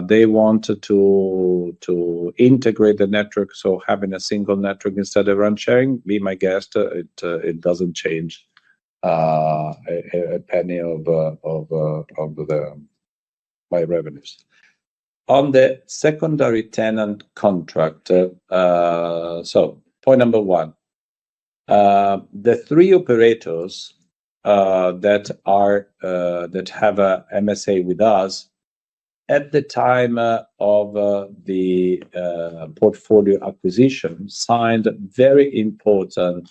they wanted to integrate the network, so having a single network instead of RAN sharing. Be my guest, it doesn't change a penny of my revenues. On the secondary tenant contract, so point number one, the three operators that have a MSA with us at the time of the portfolio acquisition signed very important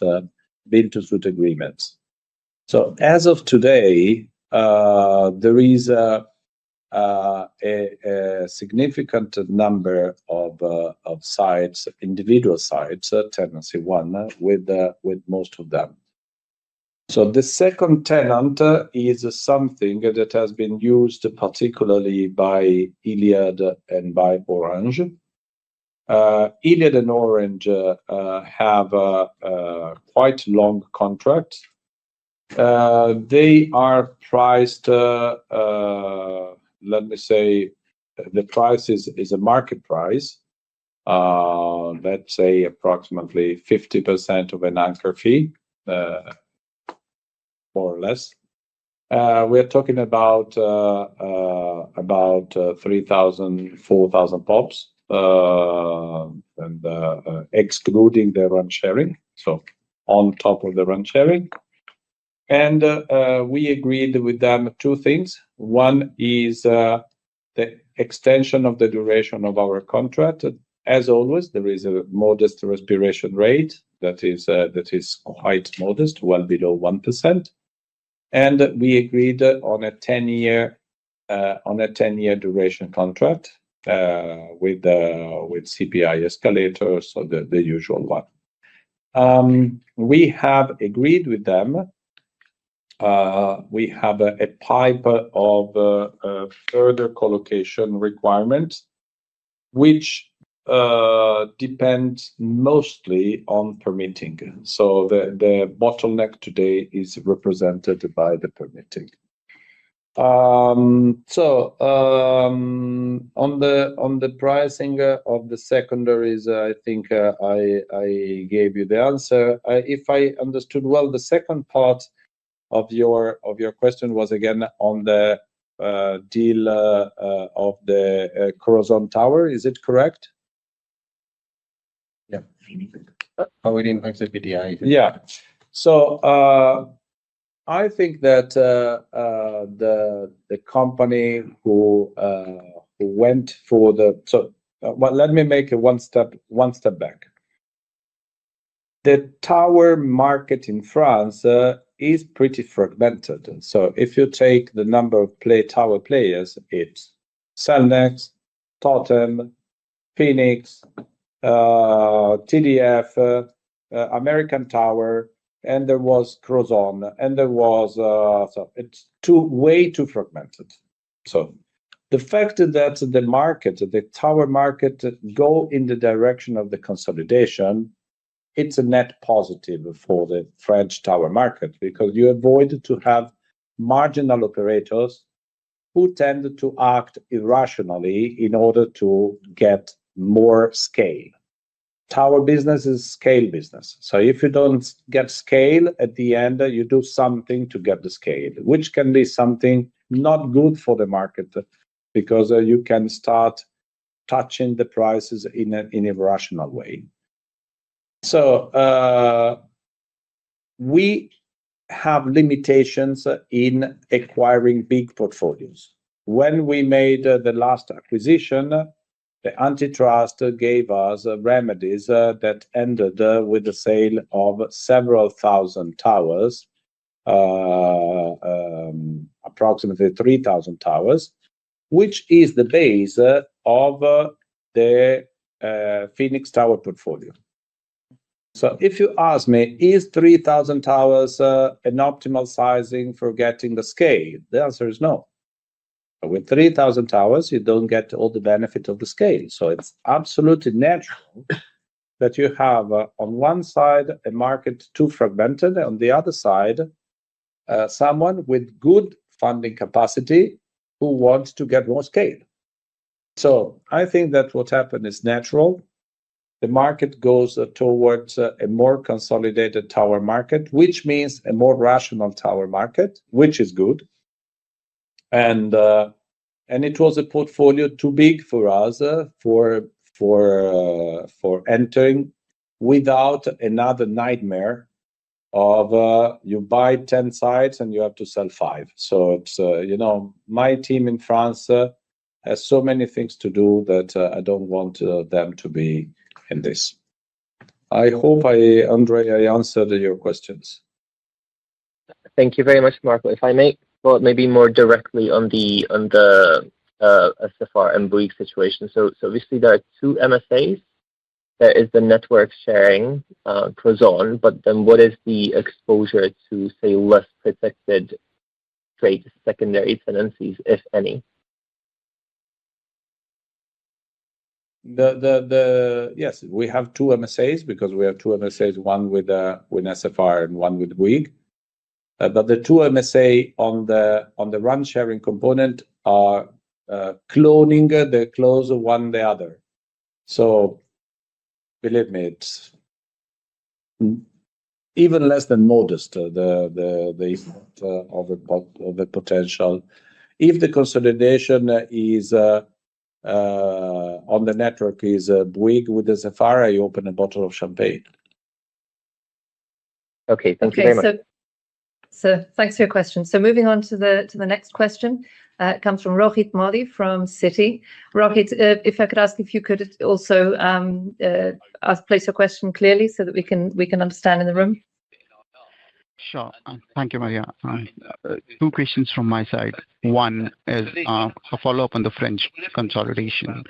build-to-suit agreements. So as of today, there is a significant number of sites, individual sites, tenancy one, with most of them. So the second tenant is something that has been used particularly by Iliad and by Orange. Iliad and Orange have a quite long contract. They are priced, let me say, the price is a market price, let's say approximately 50% of an anchor fee, more or less. We're talking about 3,000, 4,000 POPs, and excluding the RAN sharing, so on top of the RAN sharing. And we agreed with them two things. One is the extension of the duration of our contract. As always, there is a modest respiration rate that is quite modest, well below 1%. And we agreed on a 10-year duration contract with CPI escalators, so the usual one. We have agreed with them. We have a pipe of further co-location requirements, which depends mostly on permitting. So the bottleneck today is represented by the permitting. On the pricing of the secondaries, I think I gave you the answer. If I understood well, the second part of your question was again on the deal of the Crozon Tower. Is it correct? Yeah. How it impacts the PDI? Yeah. So I think that the company who went for well, let me make one step back. The tower market in France is pretty fragmented. So if you take the number of tower players, it's Cellnex, Totem, Phoenix, TDF, American Tower, and there was Crozon, and there was so it's way too fragmented. So the fact that the market, the tower market, go in the direction of the consolidation, it's a net positive for the French tower market, because you avoid to have marginal operators who tend to act irrationally in order to get more scale. Tower business is scale business. So if you don't get scale, at the end, you do something to get the scale, which can be something not good for the market, because you can start touching the prices in a rational way. So we have limitations in acquiring big portfolios. When we made the last acquisition, the antitrust gave us remedies that ended with the sale of several thousand towers, approximately 3,000 towers, which is the base of the Phoenix Tower portfolio. So if you ask me, is 3,000 towers an optimal sizing for getting the scale? The answer is no. With 3,000 towers, you don't get all the benefit of the scale. So it's absolutely natural that you have on one side a market too fragmented, on the other side someone with good funding capacity who wants to get more scale. So I think that what happened is natural. The market goes towards a more consolidated tower market, which means a more rational tower market, which is good. And it was a portfolio too big for us for entering, without another nightmare of you buy 10 sites and you have to sell 5. So it's my team in France has so many things to do that I don't want them to be in this. I hope Andre, I answered your questions. Thank you very much, Marco. If I may, well, maybe more directly on the SFR and Bouygues situation. So obviously there are 2 MSAs. There is the network sharing, Crozon, but then what is the exposure to, say, less protected trade secondary tenancies, if any? Yes, we have 2 MSAs, because we have 2 MSAs, one with SFR and one with Bouygues. But the 2 MSA on the RAN sharing component are cloning the close one the other. So believe me, it's even less than modest, the impact of the potential. If the consolidation is on the network is Bouygues with the SFR, you open a bottle of champagne. Okay, thank you very much. So thanks for your question. So moving on to the next question, it comes from Rohit Modi from Citi. Rohit, if I could ask if you could also place your question clearly so that we can understand in the room. Sure. Thank you, Maria. 2 questions from my side. One is a follow-up on the French consolidation.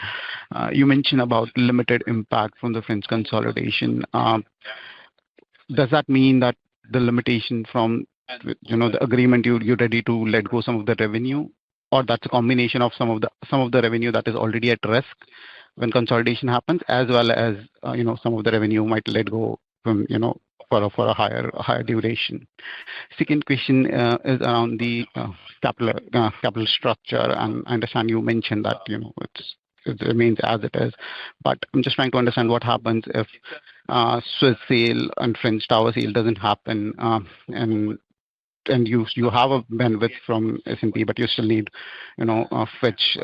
You mentioned about limited impact from the French consolidation. Does that mean that the limitation from the agreement you're ready to let go some of the revenue, or that's a combination of some of the revenue that is already at risk when consolidation happens, as well as some of the revenue might let go from for a higher duration? Second question is around the capital structure, and I understand you mentioned that it remains as it is, but I'm just trying to understand what happens if Swiss sale and French tower sale doesn't happen, and you have a bandwidth from S&P, but you still need Fitch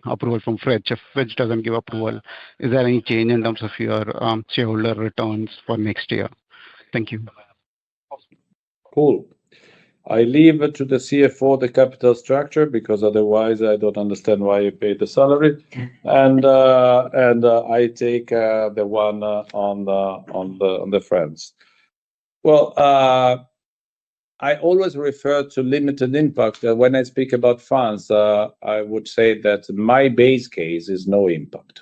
approval from Fitch. If Fitch doesn't give approval, is there any change in terms of your shareholder returns for next year? Thank you. Cool. I leave it to the CFO the capital structure, because otherwise I don't understand why you pay the salary, and I take the one on the friends. Well, I always refer to limited impact. When I speak about France, I would say that my base case is no impact.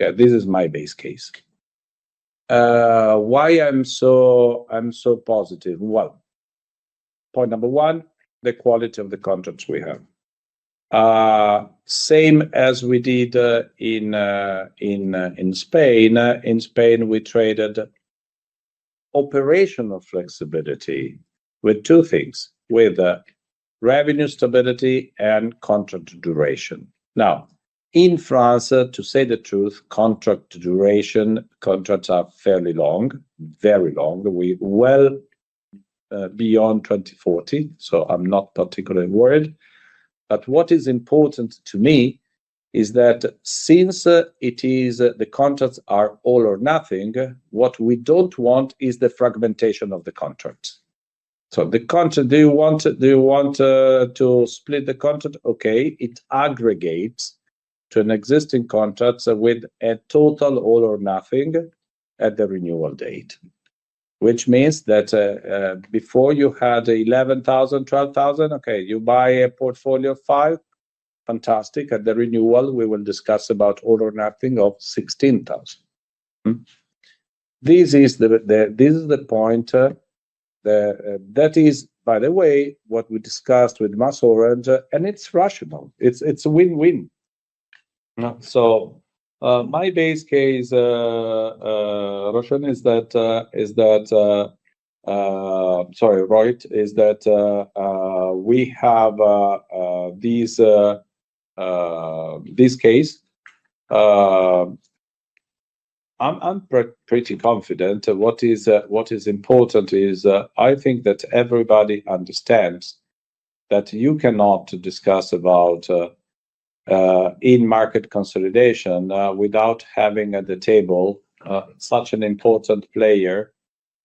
Okay, this is my base case. Why I'm so positive? Well, point number one, the quality of the contracts we have. Same as we did in Spain. In Spain, we traded operational flexibility with two things, with revenue stability and contract duration. Now, in France, to say the truth, contracts are fairly long, very long. We well beyond 2040, so I'm not particularly worried. But what is important to me is that since the contracts are all or nothing, what we don't want is the fragmentation of the contracts. So the contract, do you want to split the contract? Okay, it aggregates to an existing contract with a total all or nothing at the renewal date, which means that before you had 11,000, 12,000, okay, you buy a portfolio of 5, fantastic. At the renewal, we will discuss about all or nothing of 16,000. This is the point. That is, by the way, what we discussed with MasOrange, and it's rational. It's a win-win. So my base case, Roshan, is that Rohit, is that we have this case. I'm pretty confident. What is important is I think that everybody understands that you cannot discuss about in-market consolidation without having at the table such an important player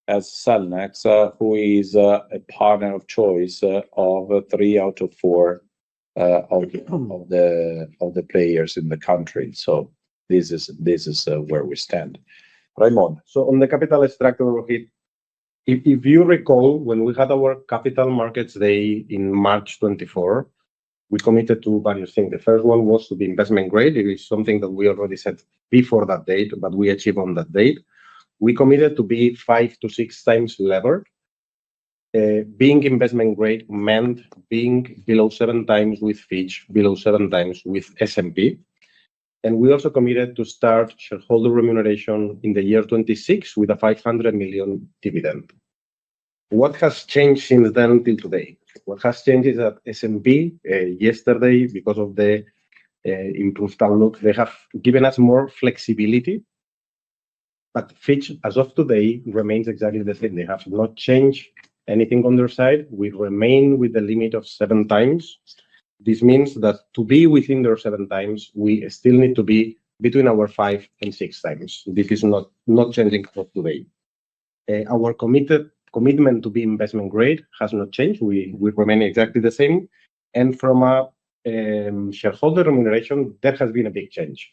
as Cellnex, who is a partner of choice of 3 out of 4 of the players in the country. So this is where we stand. Raymond. So on the capital structure, Rohit, if you recall, when we had our Capital Markets Day in March 24, we committed to various things. The first one was to be investment grade. It is something that we already said before that date, but we achieved on that date. We committed to be 5 to 6 times levered. Being investment grade meant being below 7 times with Fitch, below 7 times with S&P. And we also committed to start shareholder remuneration in the year 26 with a 500 million dividend. What has changed since then till today? What has changed is that S&P yesterday, because of the improved outlook, they have given us more flexibility. But Fitch, as of today, remains exactly the same. They have not changed anything on their side. We remain with the limit of 7 times. This means that to be within their 7 times, we still need to be between our 5 and 6 times. This is not changing as of today. Our commitment to be investment grade has not changed. We remain exactly the same. And from a shareholder remuneration, there has been a big change.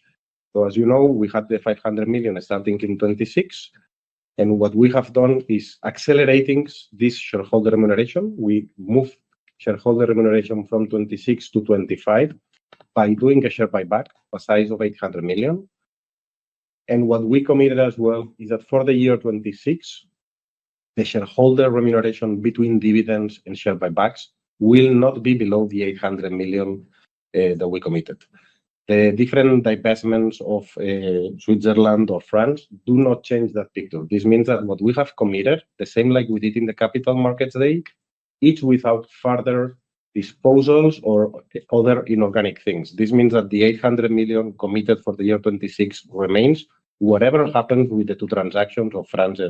So as you know, we had the 500 million starting in 26. And what we have done is accelerating this shareholder remuneration. We moved shareholder remuneration from 26 to 25 by doing a share buyback, a size of 800 million. And what we committed as well is that for the year 26, the shareholder remuneration between dividends and share buybacks will not be below the 800 million that we committed. The different divestments of Switzerland or France do not change that picture. This means that what we have committed, the same like we did in the Capital Markets Day, each without further disposals or other inorganic things. This means that the 800 million committed for the year 26 remains. Whatever happens with the 2 transactions of France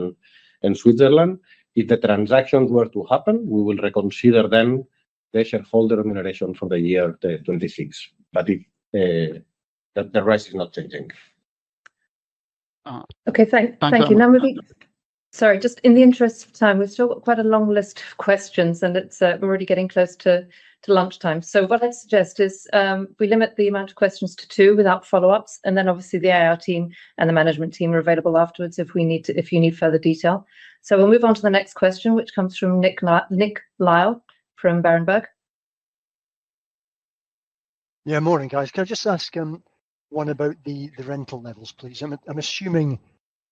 and Switzerland, if the transactions were to happen, we will reconsider then the shareholder remuneration for the year 26. But if the rest is not changing. Okay, thank you. Now, maybe, sorry, just in the interest of time, we've still got quite a long list of questions, and it's we're already getting close to lunchtime. So what I'd suggest is we limit the amount of questions to 2 without follow-ups, and then obviously the IR team and the management team are available afterwards if you need further detail. So we'll move on to the next question, which comes from Nick Lyle from Berenberg. Yeah, morning, guys. Can I just ask one about the rental levels, please? I'm assuming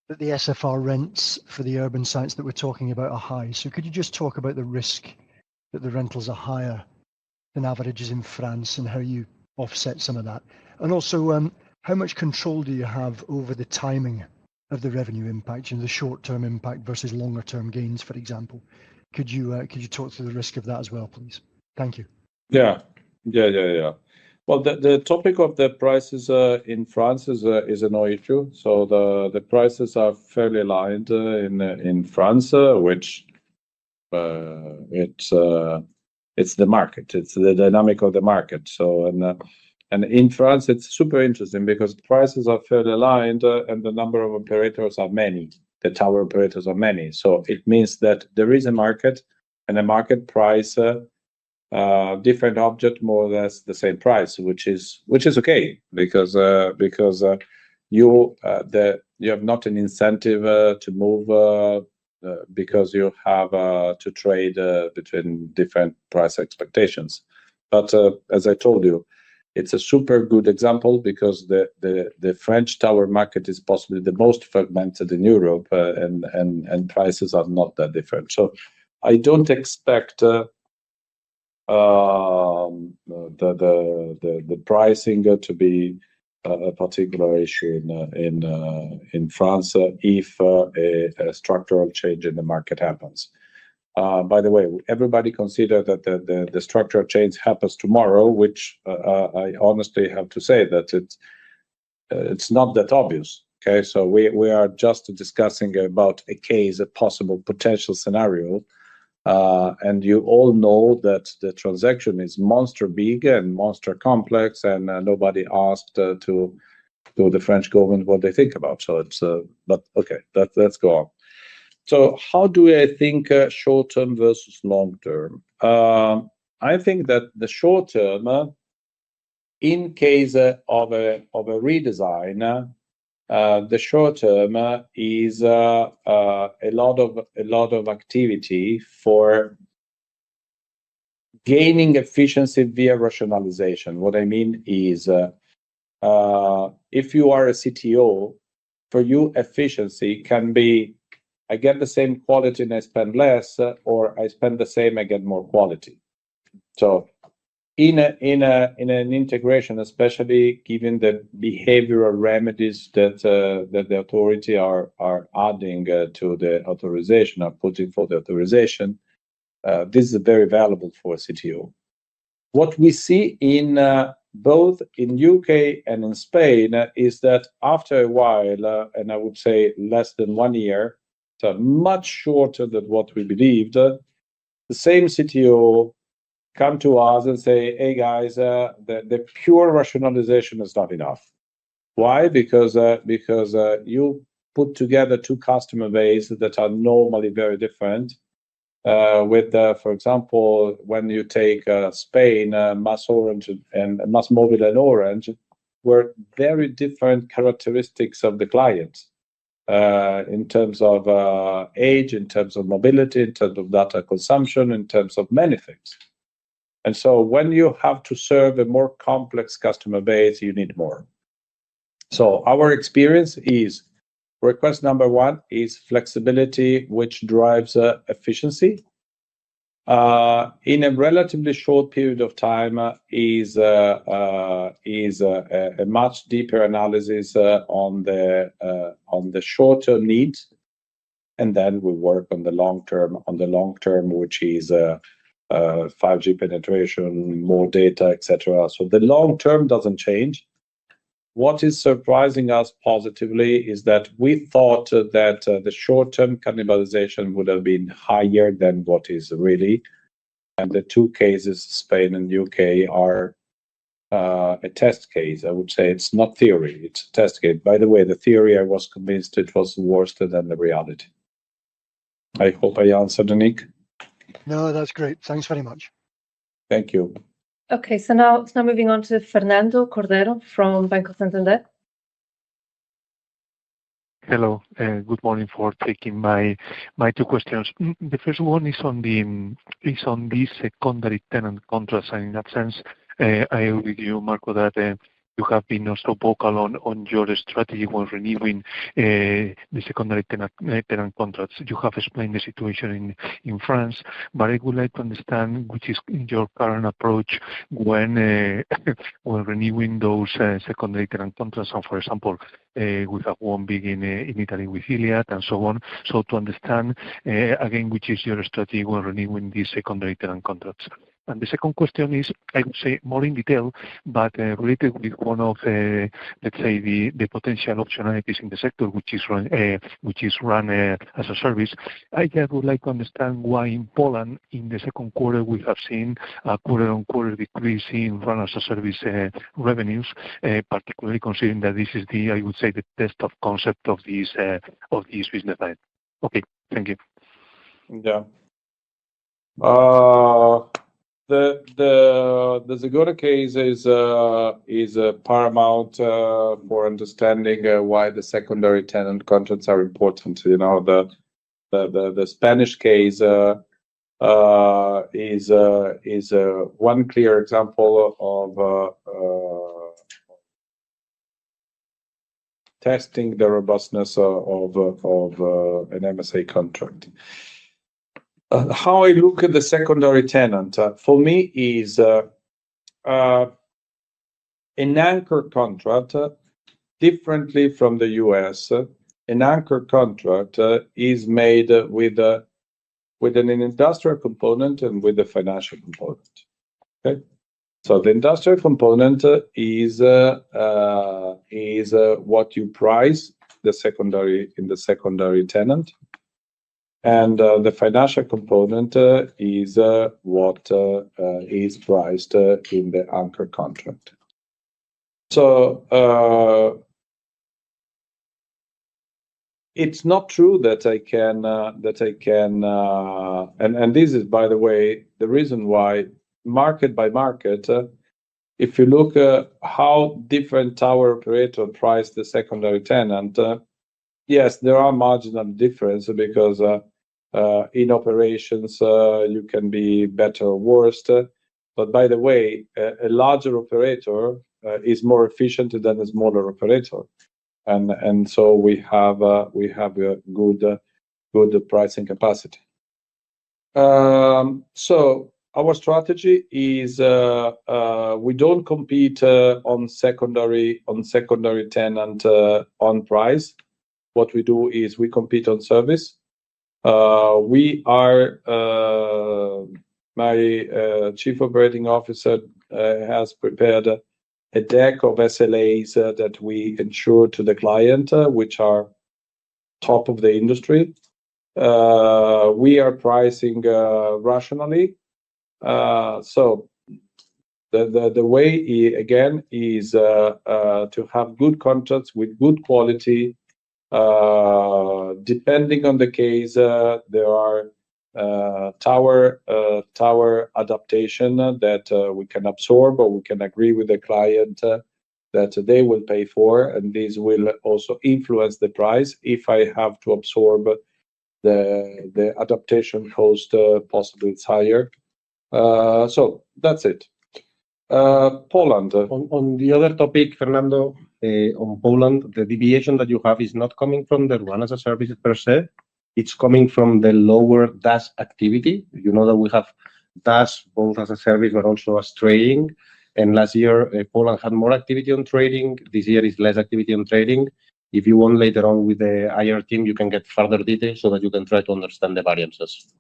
that the SFR rents for the urban sites that we're talking about are high. So could you just talk about the risk that the rentals are higher than averages in France and how you offset some of that? And also, how much control do you have over the timing of the revenue impact, the short-term impact versus longer-term gains, for example? Could you talk through the risk of that as well, please? Thank you. Yeah. Well, the topic of the prices in France is a no issue. So the prices are fairly aligned in France, which it's the market, it's the dynamic of the market. So and in France it's super interesting because prices are fairly aligned and the number of operators are many. The tower operators are many. So it means that there is a market and a market price. Different object, more or less the same price, which is okay because you have not an incentive to move because you have to trade between different price expectations. But as I told you, it's a super good example because the French tower market is possibly the most fragmented in Europe, and prices are not that different. So I don't expect. The pricing to be a particular issue in France if a structural change in the market happens. By the way, everybody consider that the structural change happens tomorrow, which I honestly have to say that it's not that obvious. Okay, so we are just discussing about a case, a possible potential scenario. And you all know that the transaction is monster big and monster complex, and nobody asked to the French government what they think about. So it's but okay, let's go on. So how do I think short term versus long term? I think that the short term, in case of a redesign. The short term is a lot of activity for gaining efficiency via rationalization. What I mean is, if you are a CTO, for you efficiency can be I get the same quality and I spend less, or I spend the same, I get more quality. So in an integration, especially given the behavioral remedies that the authority are adding to the authorization, are putting for the authorization, this is very valuable for a CTO. What we see in both in UK and in Spain is that after a while, and I would say less than 1 year, so much shorter than what we believed, the same CTO come to us and say, hey guys, the pure rationalization is not enough. Why? Because you put together two customer bases that are normally very different. With, for example, when you take Spain, MasOrange and MasMobile and Orange were very different characteristics of the clients in terms of age, in terms of mobility, in terms of data consumption, in terms of many things. And so when you have to serve a more complex customer base, you need more. So our experience is request number one is flexibility, which drives efficiency. In a relatively short period of time, is a much deeper analysis on the short-term needs, and then we work on the long term, which is 5G penetration, more data, etc. So the long term doesn't change. What is surprising us positively is that we thought that the short-term cannibalization would have been higher than what is really. And the two cases, Spain and UK, are a test case. I would say it's not theory, it's a test case. By the way, the theory, I was convinced it was worse than the reality. I hope I answered, Nick. No, that's great. Thanks very much. Thank you. Okay, so now moving on to Fernando Cordero from Banco Santander. Hello, good morning for taking my two questions. The first one is on the secondary tenant contracts, and in that sense, I agree with you, Marco, that you have been also vocal on your strategy when renewing the secondary tenant contracts. You have explained the situation in France, but I would like to understand which is your current approach when renewing those secondary tenant contracts. And for example, we have one big in Italy with Iliad and so on. So to understand again, which is your strategy when renewing these secondary tenant contracts. And the second question is, I would say more in detail, but related with one of, let's say, the potential optionalities in the sector, which is run as a service. I just would like to understand why in Poland, in the second quarter, we have seen a quarter-on-quarter decrease in run as a service revenues, particularly considering that this is I would say, the test of concept of this business line. Okay, thank you. Yeah. The Zegona case is paramount for understanding why the secondary tenant contracts are important. You know, the Spanish case is one clear example of testing the robustness of an MSA contract. How I look at the secondary tenant, for me, is an anchor contract, differently from the US. An anchor contract is made with an industrial component and with a financial component. Okay, so the industrial component is what you price the secondary tenant. And the financial component is what is priced in the anchor contract. So it's not true that I can, and this is, by the way, the reason why market by market, if you look at how different tower operator price the secondary tenant, yes, there are marginal difference because in operations you can be better or worse. But by the way, a larger operator is more efficient than a smaller operator, and so we have a good pricing capacity. So our strategy is we don't compete on secondary tenant on price. What we do is we compete on service. My chief operating officer has prepared a deck of SLAs that we ensure to the client, which are top of the industry. We are pricing rationally. So the way again is to have good contracts with good quality. Depending on the case, there are tower adaptation that we can absorb, or we can agree with the client that they will pay for, and this will also influence the price if I have to absorb the adaptation cost. Possibly it's higher. So that's it. Poland. On the other topic, Fernando, on Poland, the deviation that you have is not coming from the run as a service per se. It's coming from the lower DAS activity. You know that we have DAS both as a service but also as trading. And last year, Poland had more activity on trading. This year is less activity on trading. If you want later on with the IR team, you can get further details so that you can try to understand the variances.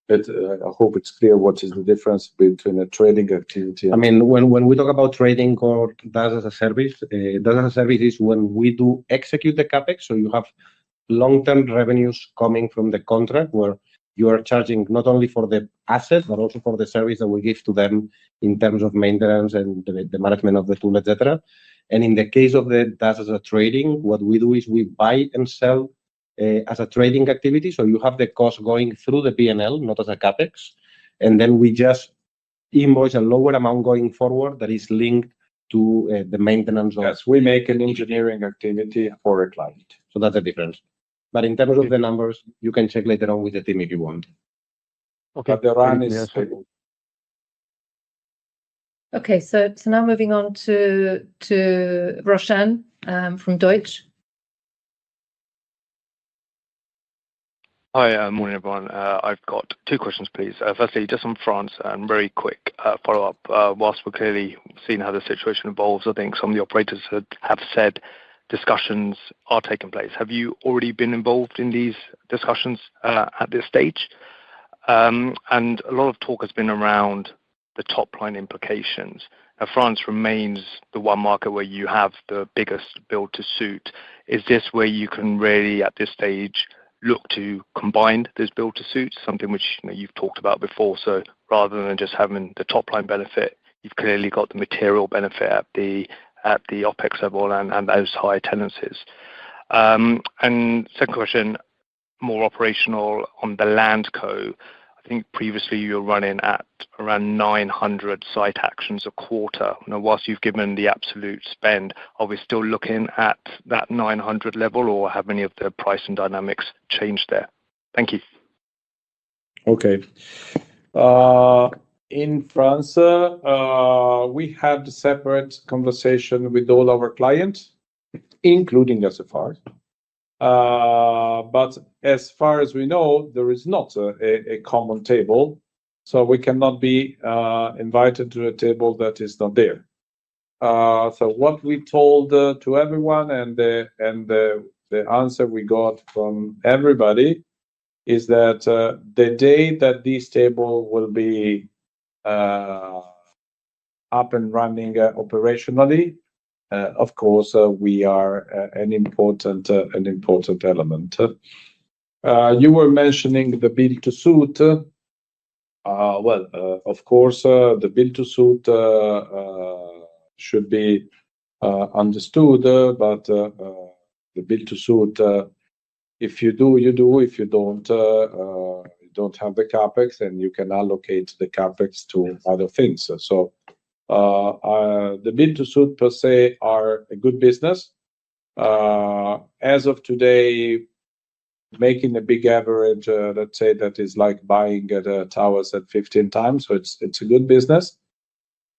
But I hope it's clear what is the difference between a trading activity. I mean, when we talk about trading or DAS as a service is when we do execute the CapEx. So you have long-term revenues coming from the contract where you are charging not only for the asset, but also for the service that we give to them in terms of maintenance and the management of the tool, etc. And in the case of the DAS as a trading, what we do is we buy and sell as a trading activity. So you have the cost going through the P&L, not as a CapEx. And then we just invoice a lower amount going forward that is linked to the maintenance of. Yes, we make an engineering activity for a client. So that's the difference. But in terms of the numbers, you can check later on with the team if you want. Okay. But the run is stable. Okay, so now moving on to Roshan from Deutsche. Hi, morning everyone. I've got two questions, please. Firstly, just on France, and very quick follow-up. Whilst we're clearly seeing how the situation evolves, I think some of the operators have said discussions are taking place. Have you already been involved in these discussions at this stage? And a lot of talk has been around the top-line implications. Now, France remains the one market where you have the biggest build-to-suit. Is this where you can really, at this stage, look to combine those build-to-suits, something which you've talked about before? So rather than just having the top-line benefit, you've clearly got the material benefit at the OpEx level and those high tenancies. And second question, more operational on the LandCo. I think previously you were running at around 900 site actions a quarter. Now, whilst you've given the absolute spend, are we still looking at that 900 level, or have any of the pricing dynamics changed there? Thank you. Okay. In France, we had a separate conversation with all our clients, including SFR. But as far as we know, there is not a common table, so we cannot be invited to a table that is not there. So what we told to everyone and the answer we got from everybody is that the day that this table will be up and running operationally, of course, we are an important element. You were mentioning the build-to-suit. Well, of course, the build-to-suit should be understood, but the build-to-suit, if you do, you do. If you don't, you don't have the capex, and you can allocate the capex to other things. So the build-to-suit per se are a good business. As of today, making a big average, let's say that is like buying towers at 15 times, so it's a good business.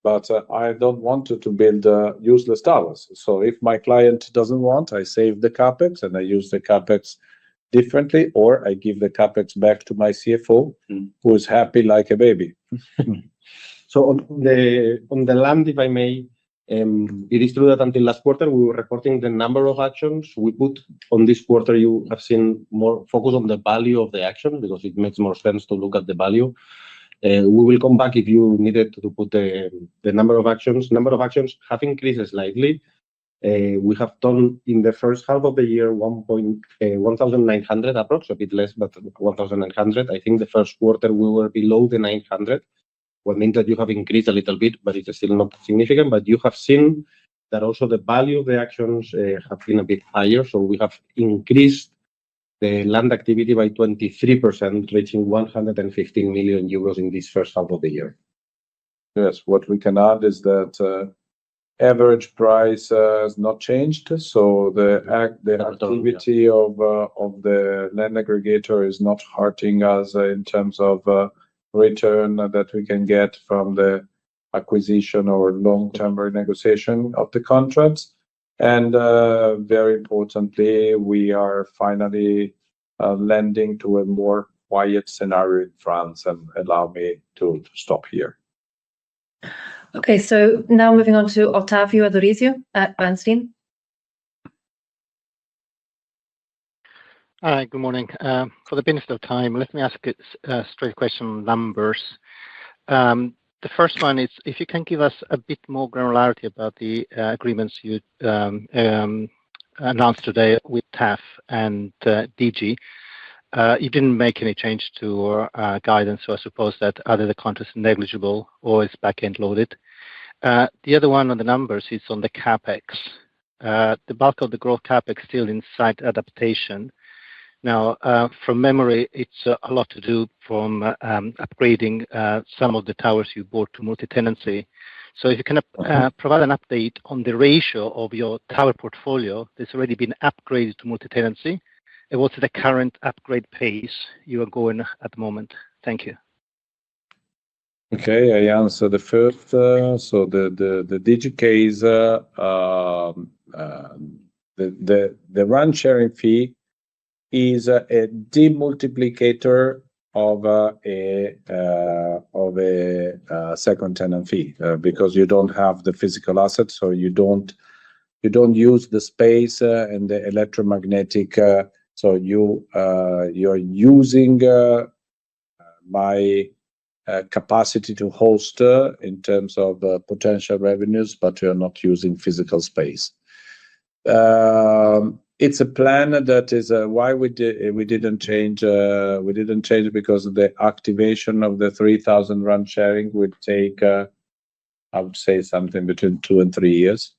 But I don't want to build useless towers. So if my client doesn't want, I save the capex and I use the capex differently, or I give the capex back to my CFO, who is happy like a baby. So on the land, if I may, it is true that until last quarter we were reporting the number of actions we put. On this quarter, you have seen more focus on the value of the action because it makes more sense to look at the value. We will come back if you needed to put the number of actions. Number of actions have increased slightly. We have done in the first half of the year 1,900 approx, a bit less, but 1,900. I think the first quarter we were below the 900. What means that you have increased a little bit, but it's still not significant. But you have seen that also the value of the actions have been a bit higher. So we have increased the land activity by 23%, reaching 115 million euros in this first half of the year. Yes, what we can add is that average price has not changed. So the activity of the land aggregator is not hurting us in terms of return that we can get from the acquisition or long-term renegotiation of the contracts. And very importantly, we are finally lending to a more quiet scenario in France, and allow me to stop here. Okay, so now moving on to Ottavio Adorisio at Bernstein. Hi, good morning. For the benefit of time, let me ask a straight question on numbers. The first one is, if you can give us a bit more granularity about the agreements you announced today with TAF and DG. You didn't make any change to guidance, so I suppose that either the contract is negligible or it's back-end loaded. The other one on the numbers is on the CapEx. The bulk of the growth CapEx still in site adaptation. Now, from memory, it's a lot to do from upgrading some of the towers you bought to multi-tenancy. So if you can provide an update on the ratio of your tower portfolio that's already been upgraded to multi-tenancy, and what's the current upgrade pace you are going at the moment? Thank you. Okay, I answer the first. So the Digi case, the RAN sharing fee is a demultiplicator of a second tenant fee because you don't have the physical assets, so you don't use the space and the electromagnetic. So you're using my capacity to host in terms of potential revenues, but you're not using physical space. It's a plan that is why we didn't change. We didn't change because the activation of the 3,000 RAN sharing would take, I would say, something between 2 and 3 years.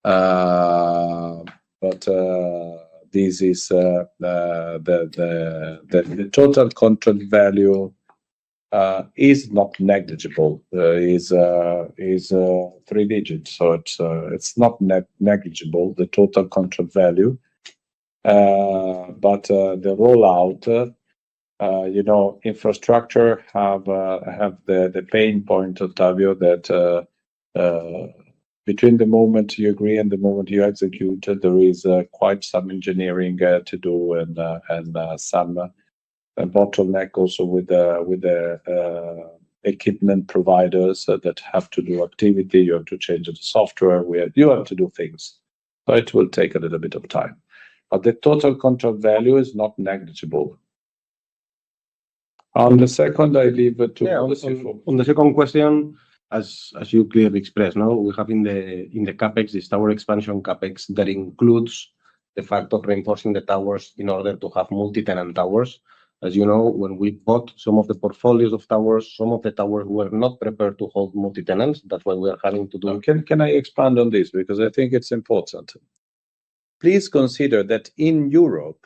But this is the total contract value is not negligible. Is 3 digits, so it's not negligible, the total contract value. But the rollout, infrastructure have the pain point, Ottavio, that between the moment you agree and the moment you execute, there is quite some engineering to do and some bottleneck also with the equipment providers that have to do activity. You have to change the software. You have to do things, so it will take a little bit of time. But the total contract value is not negligible. On the second, I leave it to on the second question, as you clearly expressed, no, we have in the capex, this tower expansion capex that includes the fact of reinforcing the towers in order to have multi-tenant towers. As you know, when we bought some of the portfolios of towers, some of the towers were not prepared to hold multi-tenants. That's why we are having to do. Can I expand on this because I think it's important. Please consider that in Europe,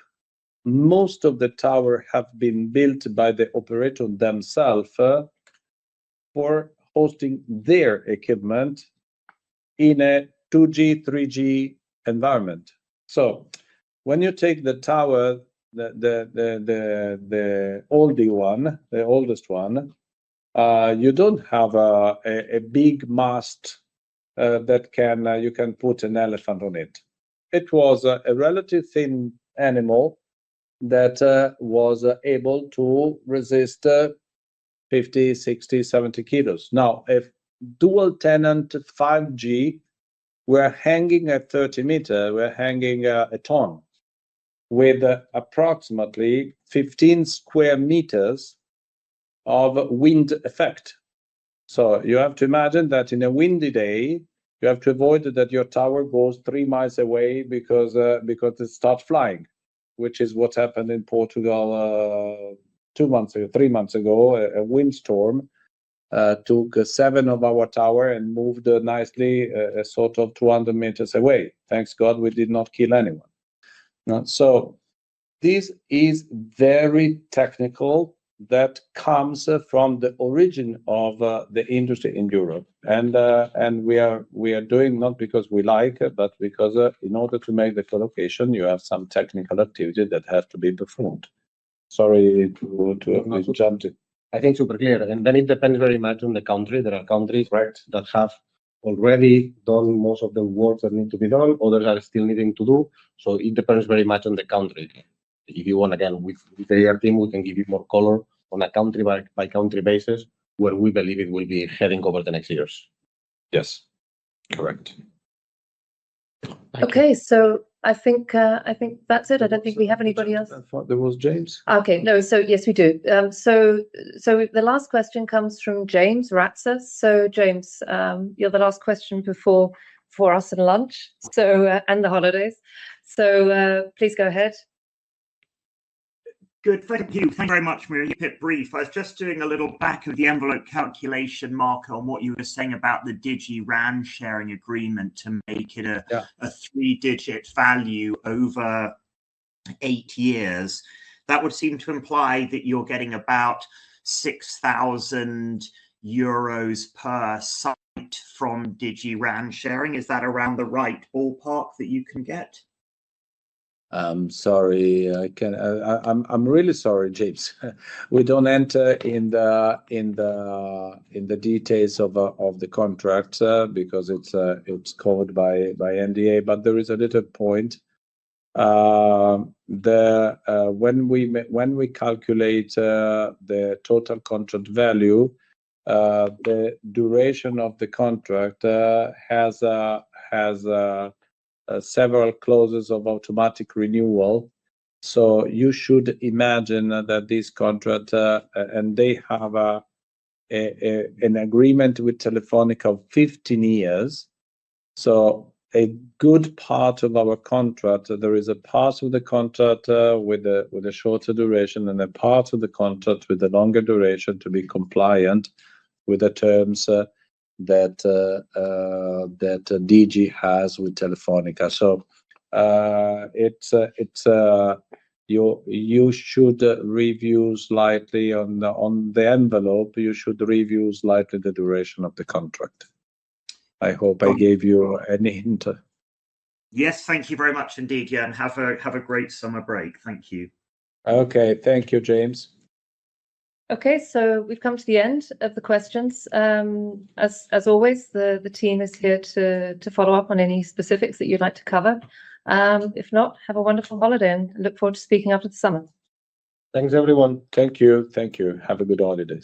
most of the towers have been built by the operator themselves for hosting their equipment in a 2G, 3G environment. So when you take the tower, the oldest one, you don't have a big mast that you can put an elephant on it. It was a relatively thin animal that was able to resist 50, 60, 70 kilos. Now, if dual tenant 5G, we're hanging at 30 meters, we're hanging a ton with approximately 15 square meters of wind effect. So you have to imagine that in a windy day, you have to avoid that your tower goes 3 miles away because it starts flying, which is what happened in Portugal 3 months ago. A windstorm took 7 of our tower and moved nicely a sort of 200 meters away. Thanks God we did not kill anyone. So this is very technical. That comes from the origin of the industry in Europe, and we are doing not because we like it, but because in order to make the collocation, you have some technical activity that has to be performed. Sorry to jump in. I think super clear, and then it depends very much on the country. There are countries, right, that have already done most of the work that need to be done. Others are still needing to do. So it depends very much on the country. If you want, again, with the AR team, we can give you more color on a country by country basis where we believe it will be heading over the next years. Yes, correct. Okay, so I think that's it. I don't think we have anybody else. I thought there was James. Okay, no. So yes, we do. So the last question comes from James Ratzer. So James, you're the last question before us and lunch. So and the holidays. So please go ahead. Good, thank you. Thank you very much, Maria. You kept it brief. I was just doing a little back of the envelope calculation, Marco, on what you were saying about the Digi RAN sharing agreement to make it a 3-digit value over 8 years, that would seem to imply that you're getting about 6,000 euros per site from Digi RAN sharing. Is that around the right ballpark that you can get? I'm sorry, I'm really sorry, James. We don't enter in the details of the contract because it's covered by NDA. But there is a little point. When we calculate the total contract value, the duration of the contract has several clauses of automatic renewal. So you should imagine that this contract, and they have an agreement with Telefonica of 15 years. So a good part of our contract, there is a part of the contract with a shorter duration and a part of the contract with a longer duration to be compliant with the terms that Digi has with Telefonica. So you should review slightly on the envelope. You should review slightly the duration of the contract. I hope I gave you any hint. Yes, thank you very much indeed. Yeah, and have a great summer break. Thank you. Okay, thank you, James. Okay, so we've come to the end of the questions. As always, the team is here to follow up on any specifics that you'd like to cover. If not, have a wonderful holiday and look forward to speaking after the summer. Thanks, everyone. Thank you. Thank you. Have a good holiday.